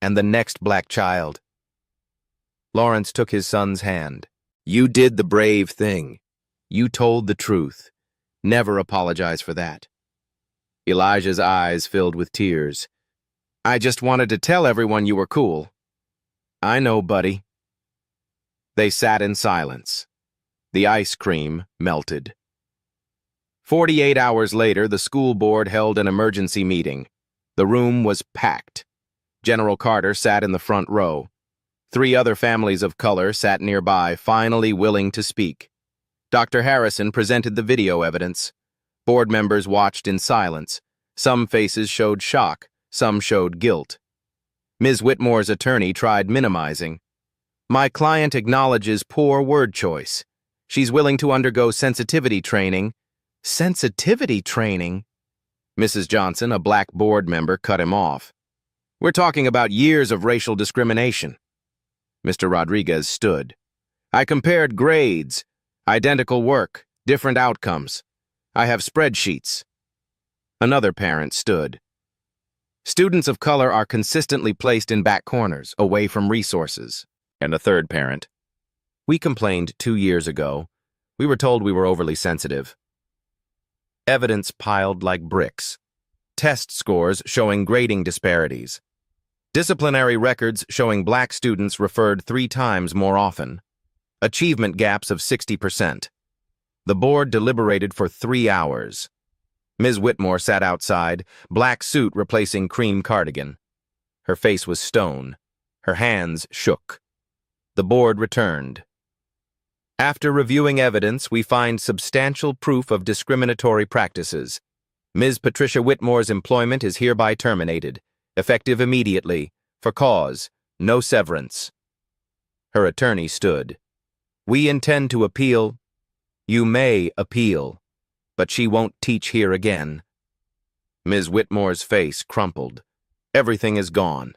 and the next black child. Lawrence took his son's hand. You did the brave thing. You told the truth. Never apologize for that. Elijah's eyes filled with tears. I just wanted to tell everyone you were cool. I know, buddy. They sat in silence. The ice cream melted. 48 hours later, the school board held an emergency meeting. The room was packed. General Carter sat in the front row. 3 other families of color sat nearby, finally willing to speak. Dr. Harrison presented the video evidence. Board members watched in silence. Some faces showed shock, some showed guilt. Ms. Whitmore's attorney tried minimizing. My client acknowledges poor word choice. She's willing to undergo sensitivity training. Sensitivity training? Mrs. Johnson, a black board member, cut him off. We're talking about years of racial discrimination. Mr. Rodriguez stood. I compared grades, identical work, different outcomes. I have spreadsheets. Another parent stood. Students of color are consistently placed in back corners, away from resources. And a third parent. We complained 2 years ago. We were told we were overly sensitive. Evidence piled like bricks. Test scores showing grading disparities. Disciplinary records showing black students referred 3 times more often. Achievement gaps of 60%. The board deliberated for 3 hours. Ms. Whitmore sat outside, black suit replacing cream cardigan. Her face was stone. Her hands shook. The board returned. After reviewing evidence, we find substantial proof of discriminatory practices. Ms. Patricia Whitmore's employment is hereby terminated, effective immediately, for cause, no severance. Her attorney stood. We intend to appeal. You may appeal, but she won't teach here again. Ms. Whitmore's face crumpled. Everything is gone.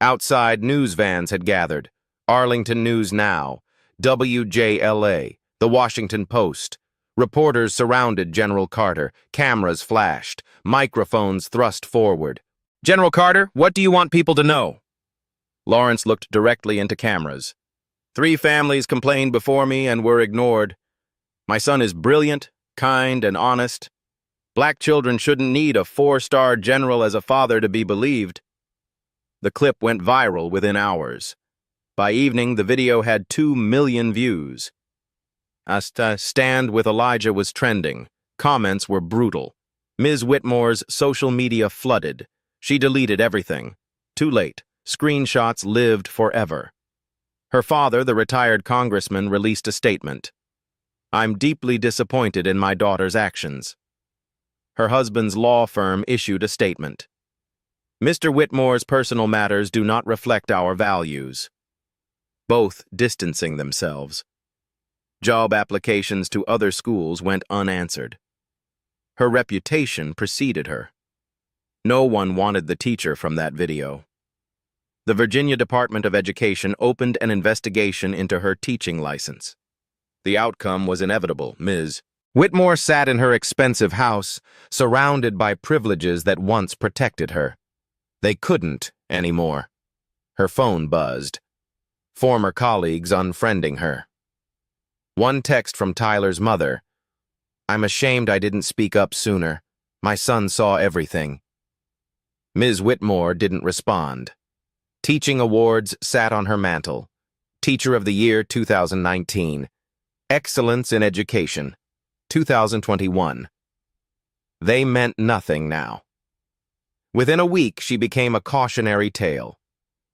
Outside, news vans had gathered. Arlington News Now, WJLA, The Washington Post. Reporters surrounded General Carter. Cameras flashed. Microphones thrust forward. General Carter, what do you want people to know? Lawrence looked directly into cameras. 3 families complained before me and were ignored. My son is brilliant, kind, and honest. Black children shouldn't need a 4-star general as a father to be believed. The clip went viral within hours. By evening, the video had 2 million views. A stand with Elijah was trending. Comments were brutal. Ms. Whitmore's social media flooded. She deleted everything. Too late. Screenshots lived forever. Her father, the retired congressman, released a statement. "I'm deeply disappointed in my daughter's actions." Her husband's law firm issued a statement. "Mr. Whitmore's personal matters do not reflect our values." Both distancing themselves. Job applications to other schools went unanswered. Her reputation preceded her. No one wanted the teacher from that video. The Virginia Department of Education opened an investigation into her teaching license. The outcome was inevitable. Ms. Whitmore sat in her expensive house, surrounded by privileges that once protected her. They couldn't anymore. Her phone buzzed. Former colleagues unfriending her. One text from Tyler's mother. "I'm ashamed I didn't speak up sooner. My son saw everything." Ms. Whitmore didn't respond. Teaching awards sat on her mantle. Teacher of the Year 2019. Excellence in Education 2021. They meant nothing now. Within a week, she became a cautionary tale.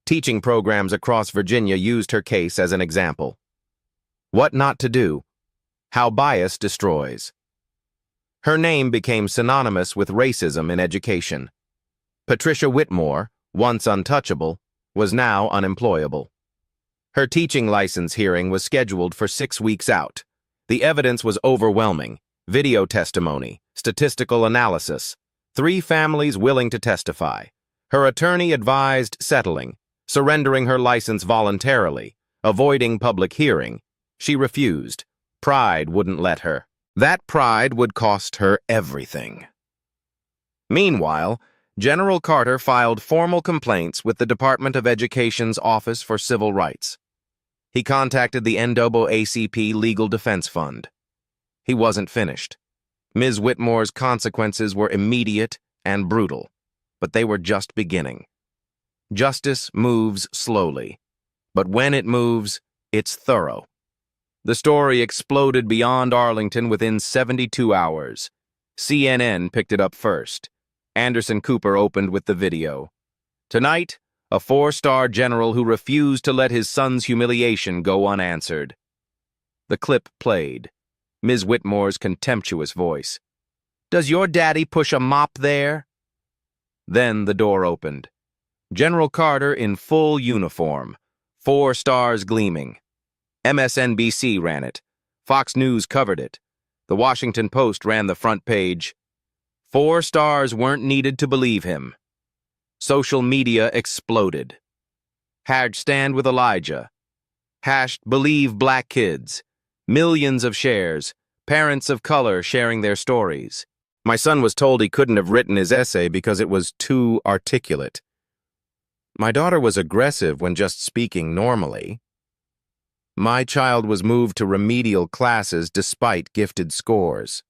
Teaching programs across Virginia used her case as an example. What not to do. How bias destroys. Her name became synonymous with racism in education. Patricia Whitmore, once untouchable, was now unemployable. Her teaching license hearing was scheduled for 6 weeks out. The evidence was overwhelming. Video testimony, statistical analysis, 3 families willing to testify. Her attorney advised settling, surrendering her license voluntarily, avoiding public hearing. She refused. Pride wouldn't let her. That pride would cost her everything. Meanwhile, General Carter filed formal complaints with the Department of Education's Office for Civil Rights. He contacted the NAACP Legal Defense Fund. He wasn't finished. Ms. Whitmore's consequences were immediate and brutal, but they were just beginning. Justice moves slowly, but when it moves, it's thorough. The story exploded beyond Arlington within 72 hours. CNN picked it up first. Anderson Cooper opened with the video. Tonight, a 4-star general who refused to let his son's humiliation go unanswered. The clip played. Ms. Whitmore's contemptuous voice. "Does your daddy push a mop there?" Then the door opened. General Carter in full uniform, 4 stars gleaming. MSNBC ran it. Fox News covered it. The Washington Post ran the front page. 4 stars weren't needed to believe him. Social media exploded. #Stand with Elijah. #Believe Black Kids. Millions of shares. Parents of color sharing their stories. My son was told he couldn't have written his essay because it was too articulate. My daughter was aggressive when just speaking normally. My child was moved to remedial classes despite gifted scores.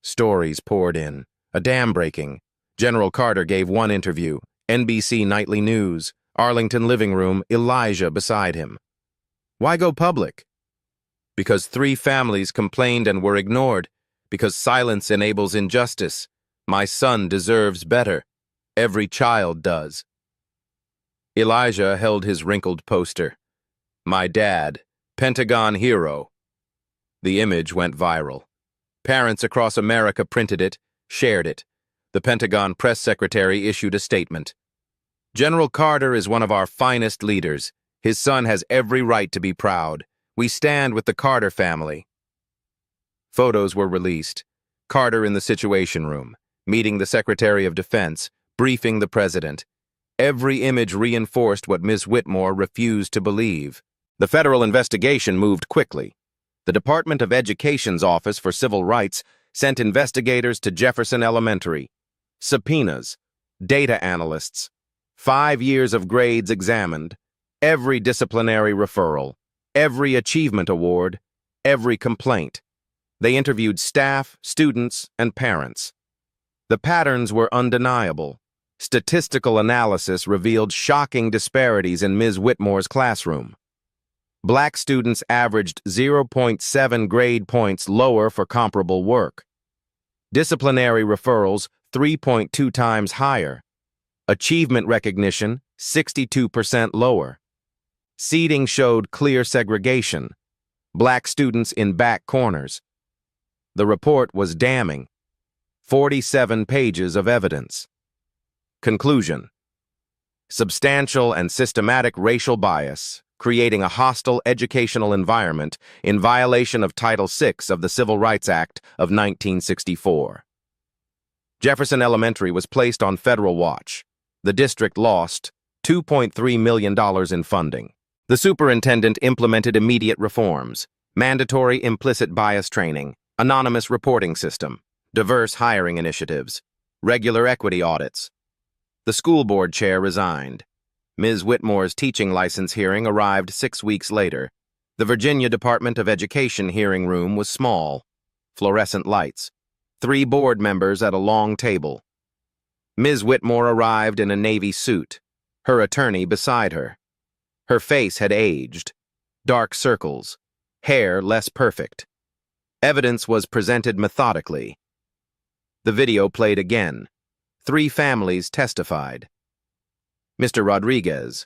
Stories poured in. A dam breaking. General Carter gave one interview. NBC Nightly News. Arlington living room, Elijah beside him. Why go public? Because 3 families complained and were ignored. Because silence enables injustice. My son deserves better. Every child does. Elijah held his wrinkled poster. My dad, Pentagon hero. The image went viral. Parents across America printed it, shared it. The Pentagon press secretary issued a statement. General Carter is one of our finest leaders. His son has every right to be proud. We stand with the Carter family. Photos were released. Carter in the Situation Room, meeting the Secretary of Defense, briefing the President. Every image reinforced what Ms. Whitmore refused to believe. The federal investigation moved quickly. The Department of Education's Office for Civil Rights sent investigators to Jefferson Elementary. Subpoenas, data analysts, 5 years of grades examined, every disciplinary referral, every achievement award, every complaint. They interviewed staff, students, and parents. The patterns were undeniable. Statistical analysis revealed shocking disparities in Ms. Whitmore's classroom. Black students averaged 0.7 grade points lower for comparable work. Disciplinary referrals 3.2 times higher. Achievement recognition 62% lower. Seating showed clear segregation. Black students in back corners. The report was damning. 47 pages of evidence. Conclusion: substantial and systematic racial bias, creating a hostile educational environment in violation of Title VI of the Civil Rights Act of 1964. Jefferson Elementary was placed on federal watch. The district lost $2.3 million in funding. The superintendent implemented immediate reforms: mandatory implicit bias training, anonymous reporting system, diverse hiring initiatives, regular equity audits. The school board chair resigned. Ms. Whitmore's teaching license hearing arrived 6 weeks later. The Virginia Department of Education hearing room was small. Fluorescent lights. 3 board members at a long table. Ms. Whitmore arrived in a navy suit, her attorney beside her. Her face had aged. Dark circles. Hair less perfect. Evidence was presented methodically. The video played again. 3 families testified. Mr. Rodriguez: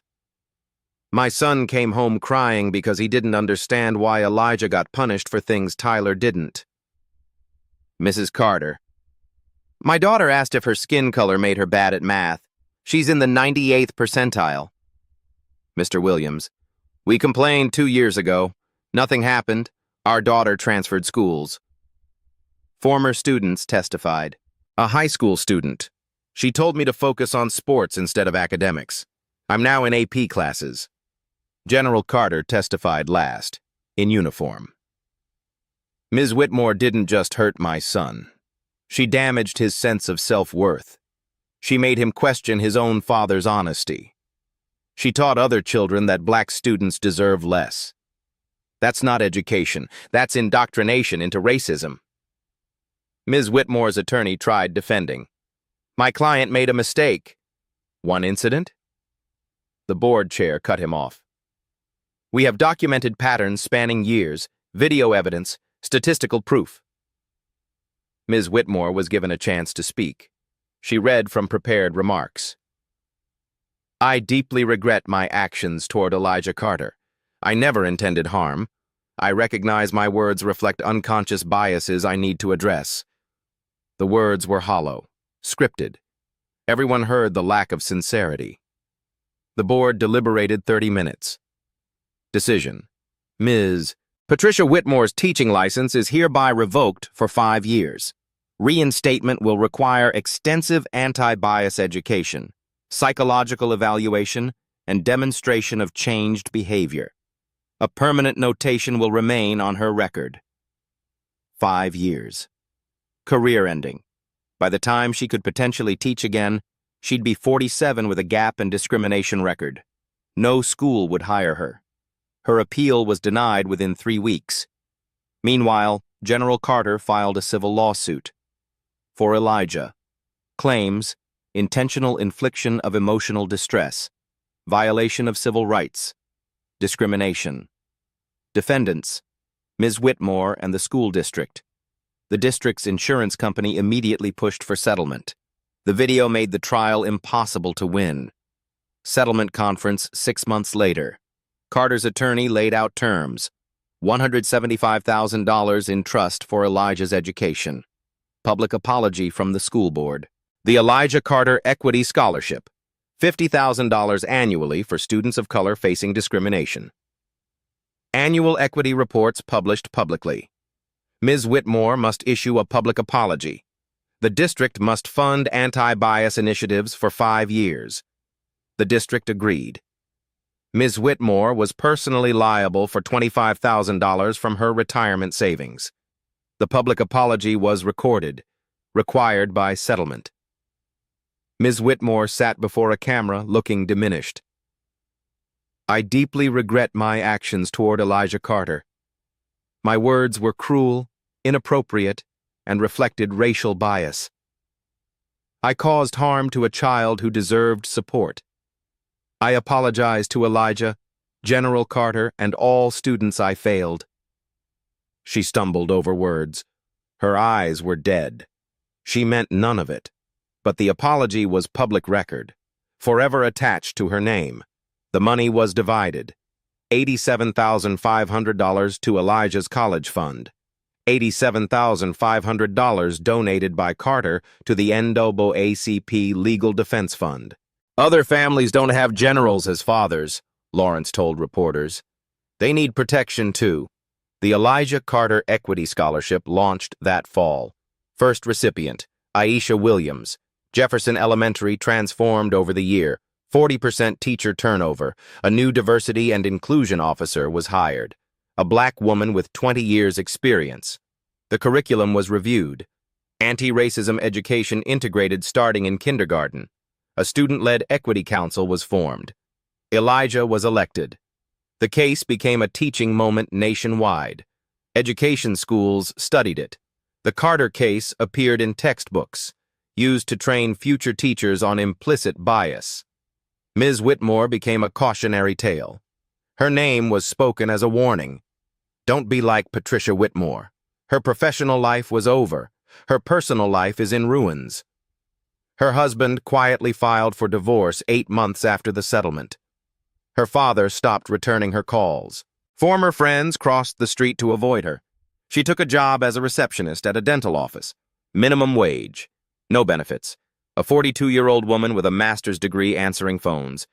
my son came home crying because he didn't understand why Elijah got punished for things Tyler didn't. Mrs. Carter: my daughter asked if her skin color made her bad at math. She's in the 98th percentile. Mr. Williams: we complained 2 years ago. Nothing happened. Our daughter transferred schools. Former students testified. A high school student: she told me to focus on sports instead of academics. I'm now in AP classes. General Carter testified last, in uniform. Ms. Whitmore didn't just hurt my son. She damaged his sense of self-worth. She made him question his own father's honesty. She taught other children that black students deserve less. That's not education. That's indoctrination into racism. Ms. Whitmore's attorney tried defending. My client made a mistake. One incident? The board chair cut him off. We have documented patterns spanning years, video evidence, statistical proof. Ms. Whitmore was given a chance to speak. She read from prepared remarks. I deeply regret my actions toward Elijah Carter. I never intended harm. I recognize my words reflect unconscious biases I need to address. The words were hollow, scripted. Everyone heard the lack of sincerity. The board deliberated 30 minutes. Decision: Ms. Patricia Whitmore's teaching license is hereby revoked for 5 years. Reinstatement will require extensive anti-bias education, psychological evaluation, and demonstration of changed behavior. A permanent notation will remain on her record. 5 years. Career ending. By the time she could potentially teach again, she'd be 47 with a gap and discrimination record. No school would hire her. Her appeal was denied within 3 weeks. Meanwhile, General Carter filed a civil lawsuit. For Elijah. Claims: intentional infliction of emotional distress, violation of civil rights, discrimination. Defendants: Ms. Whitmore and the school district. The district's insurance company immediately pushed for settlement. The video made the trial impossible to win. Settlement conference 6 months later. Carter's attorney laid out terms: $175,000 in trust for Elijah's education. Public apology from the school board. The Elijah Carter Equity Scholarship. $50,000 annually for students of color facing discrimination. Annual equity reports published publicly. Ms. Whitmore must issue a public apology. The district must fund anti-bias initiatives for 5 years. The district agreed. Ms. Whitmore was personally liable for $25,000 from her retirement savings. The public apology was recorded, required by settlement. Ms. Whitmore sat before a camera looking diminished. I deeply regret my actions toward Elijah Carter. My words were cruel, inappropriate, and reflected racial bias. I caused harm to a child who deserved support. I apologize to Elijah, General Carter, and all students I failed. She stumbled over words. Her eyes were dead. She meant none of it. But the apology was public record, forever attached to her name. The money was divided. $87,500 to Elijah's college fund. $87,500 donated by Carter to the NAACP Legal Defense Fund. Other families don't have generals as fathers, Lawrence told reporters. They need protection too. The Elijah Carter Equity Scholarship launched that fall. First recipient, Aisha Williams. Jefferson Elementary transformed over the year. 40% teacher turnover. A new diversity and inclusion officer was hired. A black woman with 20 years' experience. The curriculum was reviewed. Anti-racism education integrated starting in kindergarten. A student-led equity council was formed. Elijah was elected. The case became a teaching moment nationwide. Education schools studied it. The Carter case appeared in textbooks, used to train future teachers on implicit bias. Ms. Whitmore became a cautionary tale. Her name was spoken as a warning. Don't be like Patricia Whitmore. Her professional life was over. Her personal life is in ruins. Her husband quietly filed for divorce 8 months after the settlement. Her father stopped returning her calls. Former friends crossed the street to avoid her. She took a job as a receptionist at a dental office. Minimum wage. No benefits. A 42-year-old woman with a master's degree answering phones.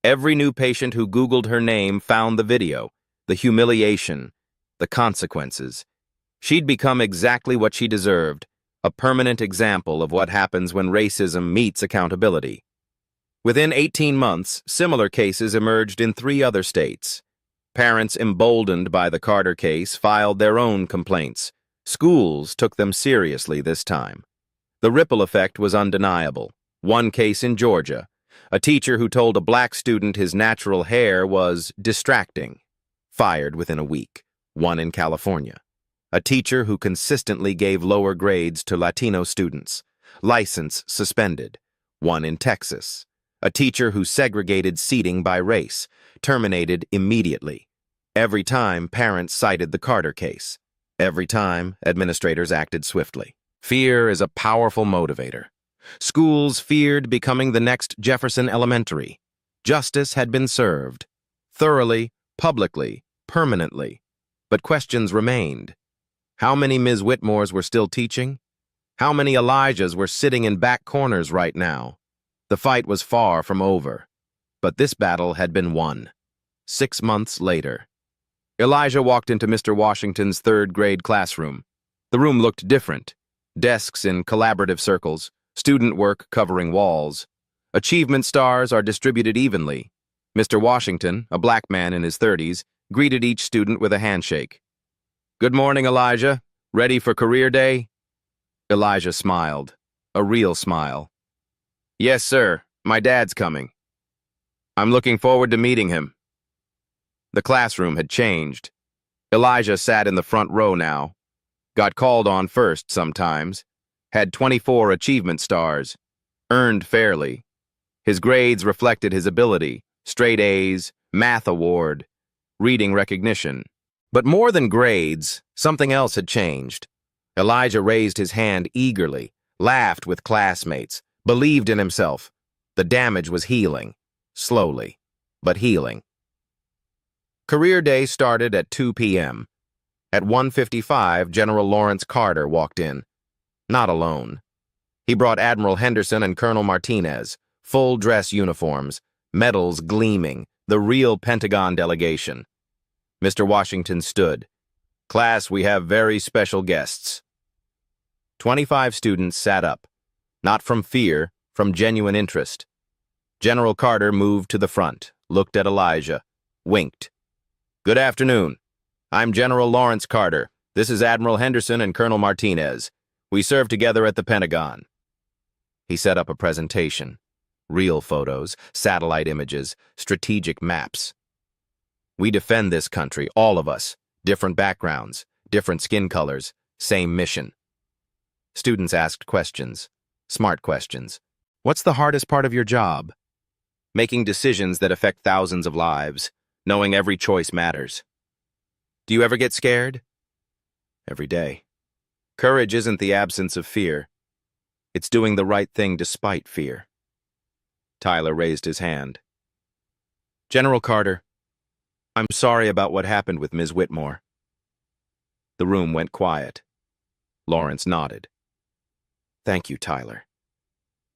Every new patient who Googled her name found the video, the humiliation, the consequences. She'd become exactly what she deserved, a permanent example of what happens when racism meets accountability. Within 18 months, similar cases emerged in 3 other states. Parents emboldened by the Carter case filed their own complaints. Schools took them seriously this time. The ripple effect was undeniable. One case in Georgia, a teacher who told a black student his natural hair was distracting, fired within a week. One in California, a teacher who consistently gave lower grades to Latino students, license suspended. One in Texas, a teacher who segregated seating by race, terminated immediately. Every time, parents cited the Carter case. Every time, administrators acted swiftly. Fear is a powerful motivator. Schools feared becoming the next Jefferson Elementary. Justice had been served. Thoroughly, publicly, permanently. But questions remained. How many Ms. Whitmores were still teaching? How many Elijahs were sitting in back corners right now? The fight was far from over. But this battle had been won. 6 months later. Elijah walked into Mr. Washington's 3rd grade classroom. The room looked different. Desks in collaborative circles, student work covering walls. Achievement stars are distributed evenly. Mr. Washington, a black man in his 30s, greeted each student with a handshake. "Good morning, Elijah. Ready for career day?" Elijah smiled, a real smile. "Yes, sir. My dad's coming. I'm looking forward to meeting him." The classroom had changed. Elijah sat in the front row now. Got called on first sometimes. Had 24 achievement stars. Earned fairly. His grades reflected his ability. Straight A's, math award, reading recognition. But more than grades, something else had changed. Elijah raised his hand eagerly, laughed with classmates, believed in himself. The damage was healing. Slowly, but healing. Career day started at 2 p.m. At 1:55, General Lawrence Carter walked in. Not alone. He brought Admiral Henderson and Colonel Martinez, full-dress uniforms, medals gleaming, the real Pentagon delegation. Mr. Washington stood. "Class, we have very special guests." 25 students sat up, not from fear, from genuine interest. General Carter moved to the front, looked at Elijah, winked. "Good afternoon. I'm General Lawrence Carter. This is Admiral Henderson and Colonel Martinez. We served together at the Pentagon." He set up a presentation. Real photos, satellite images, strategic maps. "We defend this country, all of us. Different backgrounds, different skin colors, same mission." Students asked questions, smart questions. "What's the hardest part of your job?" "Making decisions that affect thousands of lives, knowing every choice matters." "Do you ever get scared?" "Every day." "Courage isn't the absence of fear. It's doing the right thing despite fear. Tyler raised his hand. General Carter, I'm sorry about what happened with Ms. Whitmore. The room went quiet. Lawrence nodded. Thank you, Tyler.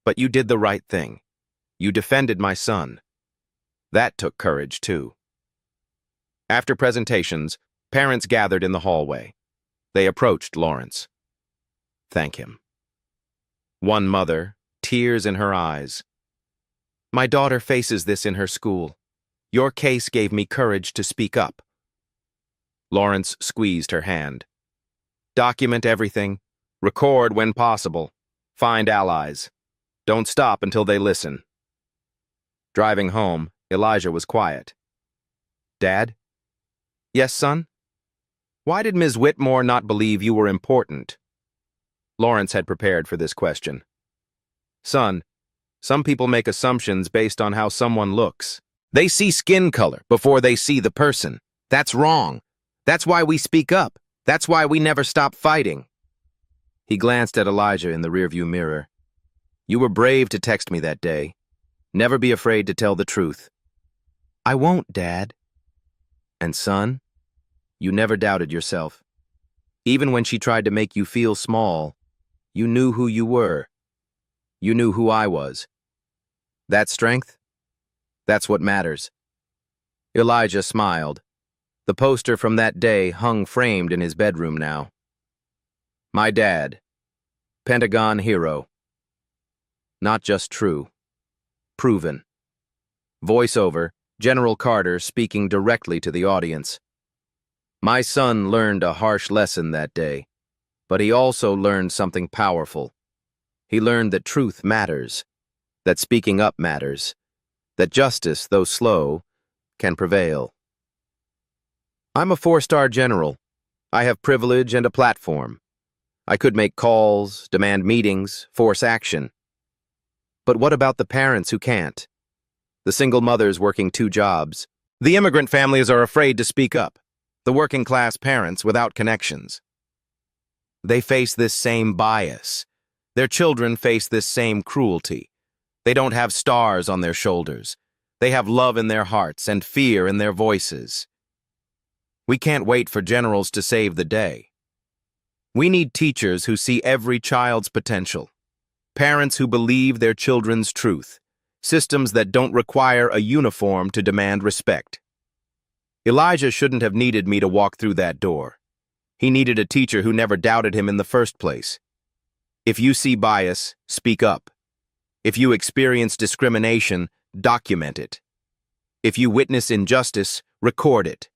But you did the right thing. You defended my son. That took courage, too. After presentations, parents gathered in the hallway. They approached Lawrence. Thank him. One mother, tears in her eyes. My daughter faces this in her school. Your case gave me courage to speak up. Lawrence squeezed her hand. Document everything. Record when possible. Find allies. Don't stop until they listen. Driving home, Elijah was quiet. Dad? Yes, son? Why did Ms. Whitmore not believe you were important? Lawrence had prepared for this question. Son, some people make assumptions based on how someone looks. They see skin color before they see the person. That's wrong. That's why we speak up. That's why we never stop fighting. He glanced at Elijah in the rearview mirror. You were brave to text me that day. Never be afraid to tell the truth. I won't, Dad. And son, you never doubted yourself. Even when she tried to make you feel small, you knew who you were. You knew who I was. That strength? That's what matters. Elijah smiled. The poster from that day hung framed in his bedroom now. My dad, Pentagon hero. Not just true, proven. Voiceover, General Carter speaking directly to the audience. My son learned a harsh lesson that day, but he also learned something powerful. He learned that truth matters, that speaking up matters, that justice, though slow, can prevail. I'm a 4-star general. I have privilege and a platform. I could make calls, demand meetings, force action. But what about the parents who can't? The single mothers working 2 jobs. The immigrant families are afraid to speak up. The working-class parents without connections. They face this same bias. Their children face this same cruelty. They don't have stars on their shoulders. They have love in their hearts and fear in their voices. We can't wait for generals to save the day. We need teachers who see every child's potential, parents who believe their children's truth, systems that don't require a uniform to demand respect. Elijah shouldn't have needed me to walk through that door. He needed a teacher who never doubted him in the first place. If you see bias, speak up. If you experience discrimination, document it. If you witness injustice, record it.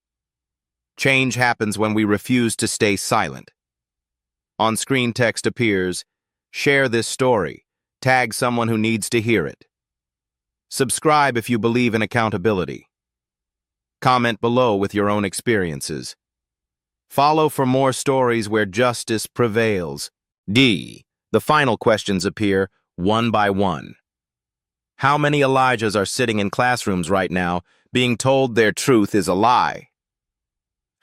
Change happens when we refuse to stay silent. On-screen text appears, share this story, tag someone who needs to hear it. Subscribe if you believe in accountability. Comment below with your own experiences. Follow for more stories where justice prevails. D. The final questions appear one by one. How many Elijahs are sitting in classrooms right now being told their truth is a lie?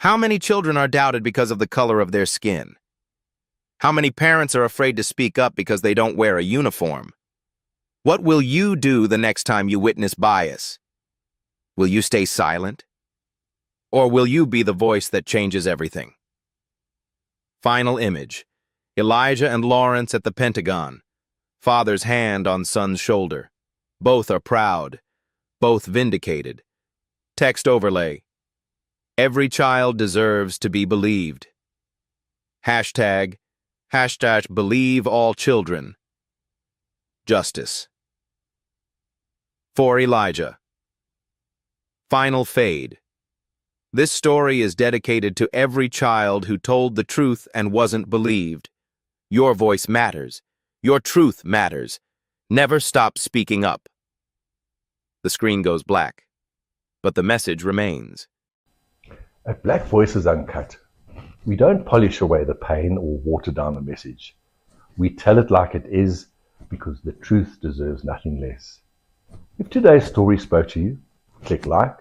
How many children are doubted because of the color of their skin? How many parents are afraid to speak up because they don't wear a uniform? What will you do the next time you witness bias? Will you stay silent? Or will you be the voice that changes everything? Final image. Elijah and Lawrence at the Pentagon. Father's hand on son's shoulder. Both are proud. Both vindicated. Text overlay. Every child deserves to be believed. Hashtag believe all children. Justice. For Elijah. Final fade. This story is dedicated to every child who told the truth and wasn't believed. Your voice matters. Your truth matters. Never stop speaking up. The screen goes black, but the message remains. At Black Voices Uncut, we don't polish away the pain or water down the message. We tell it like it is because the truth deserves nothing less. If today's story spoke to you, click like,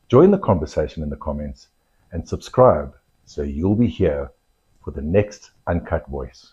join the conversation in the comments, and subscribe so you'll be here for the next Uncut Voice.